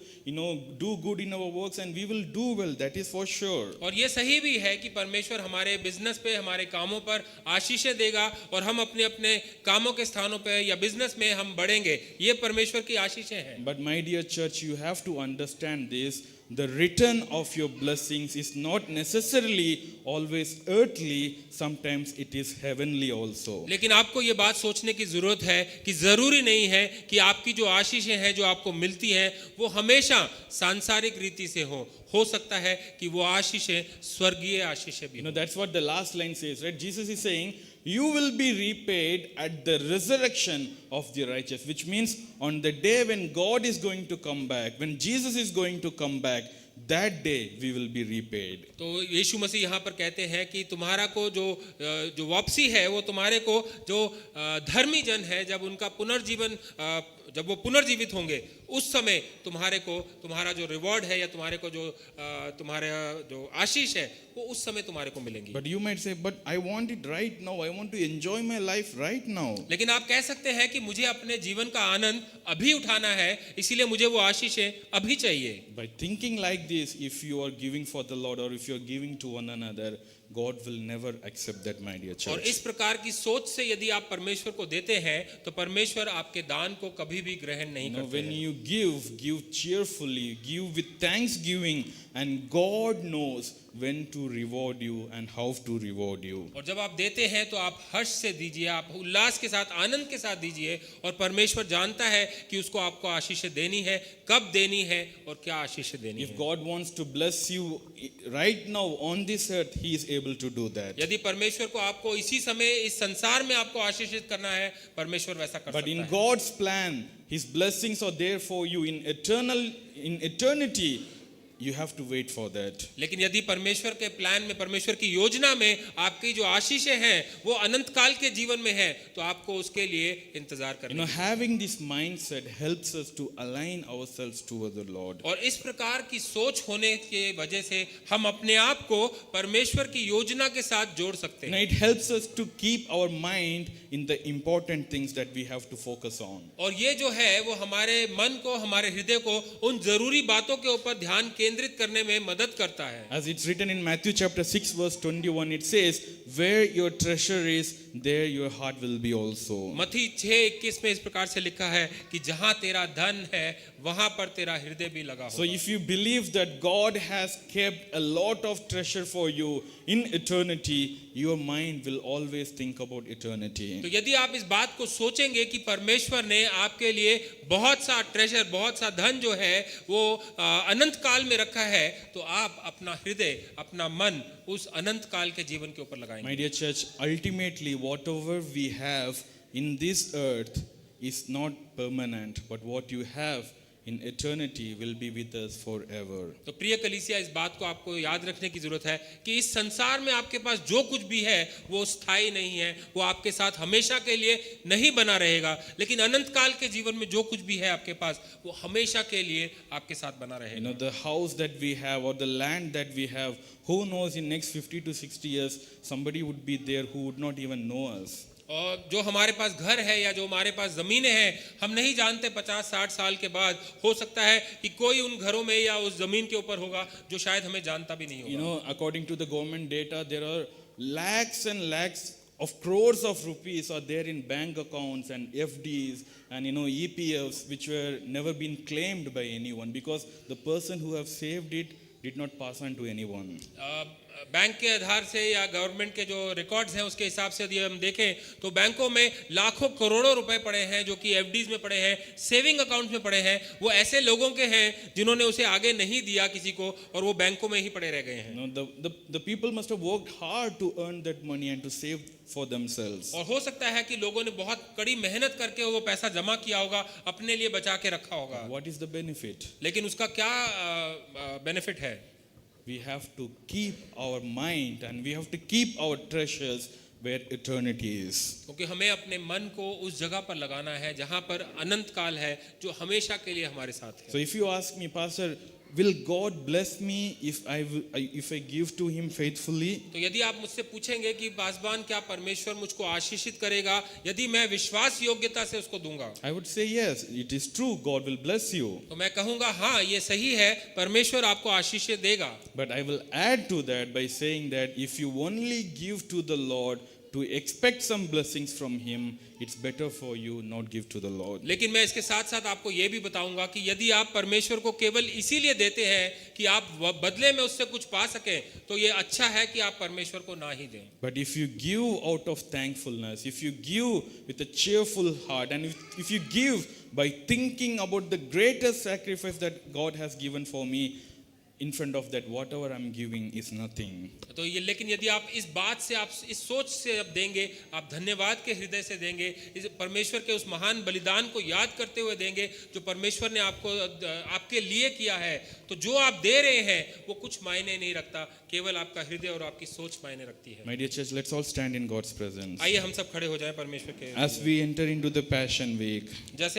do good in our works, and we will do well. That is for sure. और ये सही भी है कि परमेश्वर हमारे business पे, हमारे कामों पर आशीषें देगा और हम अपने अपने कामों के स्थानों पे या बिजनेस में हम बढ़ेंगे। ये परमेश्वर की आशीषें हैं। But my dear church, you have to understand this. The return of your blessings is not necessarily always earthly. Sometimes it is heavenly also. लेकिन आपको ये बात सोचने की जरूरत है कि जरूरी नहीं है कि आपकी जो आशीषें हैं जो आपको मिलती हैं वो हमेशा सांसारिक रीति से हो सकता है कि वो आशीषें स्वर्गीय आशीषें भी हों। That's what the last line says, right? Jesus is saying, you will be repaid at the resurrection of the righteous, which means on the day when God is going to come back, when Jesus is going to come back, that day we will be repaid. तो यीशु मसीह यहाँ पर कहते हैं कि तुम्हारा को जो वापसी है वो तुम्हारे को जो धर्मी जन है जब उनका पुनर्जीवन जब वो पुनर्जीवित होंगे उस समय तुम्हारे को तुम्हारा जो रिवॉर्ड है या तुम्हारे को जो तुम्हारे जो आशीष है वो उस समय तुम्हारे को मिलेंगी। But you might say, but I want it right now. I want to enjoy my life right now. लेकिन आप कह सकते हैं कि मुझे अपने जीवन का आनंद अभी उठाना है, इसीलिए मुझे वो आशीषें अभी चाहिए। By thinking like this, if you are giving for the Lord or if you are giving to one another, God will never accept that, my dear church. और इस प्रकार की सोच से यदि आप परमेश्वर को देते हैं तो परमेश्वर आपके दान को कभी भी ग्रहण नहीं करते When हैं। you give cheerfully, give with thanksgiving, and God knows when to reward you and how to reward you. और जब आप देते हैं तो आप हर्ष से दीजिए, आप उल्लास के साथ, आनंद के साथ दीजिए, और परमेश्वर जानता है कि उसको आपको आशीषें देनी है, कब देनी है और क्या आशीषें देनी If है। God wants to bless you right now on this earth, He is able to do that. यदि परमेश्वर को आपको इसी समय इस संसार में आपको आशीषित करना है, परमेश्वर वैसा कर But सकता in है। God's plan, His blessings are there for you in eternity. You have to wait for that. लेकिन यदि परमेश्वर के प्लान में, परमेश्वर की योजना में आपकी जो आशीषें हैं वो अनंत काल के जीवन में है तो आपको उसके लिए इंतजार करना है। Having this mindset helps us to align ourselves toward the Lord. और इस प्रकार की सोच होने के वजह से हम अपने आप को परमेश्वर की योजना के साथ जोड़ सकते हैं। It helps us to keep our mind in the important things that we have to focus on. और ये जो है वो हमारे मन को, हमारे हृदय को उन जरूरी बातों के ऊपर ध्यान केंद्रित केंद्रित करने में मदद करता है। As it's written in Matthew chapter 6 verse 21, it says, where your treasure is, there your heart will be also. मत्ती 6:21 में इस प्रकार से लिखा है कि जहां तेरा धन है वहां पर तेरा हृदय भी लगा So होगा। if you believe that God has kept a lot of treasure for you in eternity, your mind will always think about eternity. तो यदि आप इस बात को सोचेंगे कि परमेश्वर ने आपके लिए बहुत सा ट्रेजर, बहुत सा धन जो है वो अनंत काल में रखा है, तो आप अपना हृदय, अपना मन उस अनंत काल के जीवन के ऊपर लगाएंगे। My dear church, ultimately whatever we have in this earth is not permanent, but what you have in eternity will be with us forever. तो प्रिय कलीसिया, इस बात को आपको याद रखने की जरूरत है कि इस संसार में आपके पास जो कुछ भी है वो स्थायी नहीं है, वो आपके साथ हमेशा के लिए नहीं बना रहेगा, लेकिन अनंत काल के जीवन में जो कुछ भी है आपके पास वो हमेशा के लिए आपके साथ बना You रहेगा। know, the house that we have or the land that we have, who knows in next 50 to 60 years, somebody would be there who would not even know us. और जो हमारे पास घर है या जो हमारे पास जमीनें हैं, हम नहीं जानते 50-60 साल के बाद हो सकता है कि कोई उन घरों में या उस जमीन के ऊपर होगा जो शायद हमें जानता भी नहीं You होगा। know, according to the government data, there are lakhs and lakhs of crores of rupees are there in bank accounts and FDs and EPFs which were never been claimed by anyone because the person who have saved it did not pass on to anyone. Bank के आधार से या government के जो records हैं उसके हिसाब से यदि हम देखें तो बैंकों में लाखों करोड़ों रुपए पड़े हैं जो कि एफडीज में पड़े हैं, सेविंग अकाउंट में पड़े हैं, वो ऐसे लोगों के हैं जिन्होंने उसे आगे नहीं दिया किसी को और वो बैंकों में ही पड़े रह गए हैं। The people must have worked hard to earn that money and to save for themselves. और हो सकता है कि लोगों ने बहुत कड़ी मेहनत करके वो पैसा जमा किया होगा, अपने लिए बचा के रखा होगा। What is the benefit? लेकिन उसका क्या बेनिफिट है? We have to keep our mind and we have to keep our treasures where eternity is. क्योंकि हमें अपने मन को उस जगह पर लगाना है जहां पर अनंत काल है, जो हमेशा के लिए हमारे साथ है। So if you ask me, Pastor, will God bless me if I give to Him faithfully? तो यदि आप मुझसे पूछेंगे कि पासवान क्या परमेश्वर मुझको आशीषित करेगा यदि मैं विश्वास योग्यता से उसको दूंगा, I would say yes, it is true, God will bless you. तो मैं कहूंगा हाँ ये सही है, परमेश्वर आपको आशीष देगा। But I will add to that by saying that if you only give to the Lord to expect some blessings from Him, it's better for you not give to the Lord. लेकिन मैं इसके साथ साथ आपको ये भी बताऊंगा कि यदि आप परमेश्वर को केवल इसीलिए देते हैं कि आप बदले में उससे कुछ पा सकें, तो ये अच्छा है कि आप परमेश्वर को ना ही दें। But if you give out of thankfulness, if you give with a cheerful heart, and if you give by thinking about the greatest sacrifice that God has given for me, in front of that whatever I'm giving is nothing. तो ये लेकिन यदि आप इस बात से, आप इस सोच से अब देंगे, आप धन्यवाद के हृदय से देंगे, इस परमेश्वर के उस महान बलिदान को याद करते हुए देंगे जो परमेश्वर ने आपके लिए किया है, तो जो आप दे रहे हैं वो कुछ मायने नहीं रखता, केवल आपका हृदय और आपकी सोच मायने रखती है। My dear church, let's all stand in God's presence आइए हम सब खड़े हो जाएं परमेश्वर के as we enter into the Passion Week. जैसे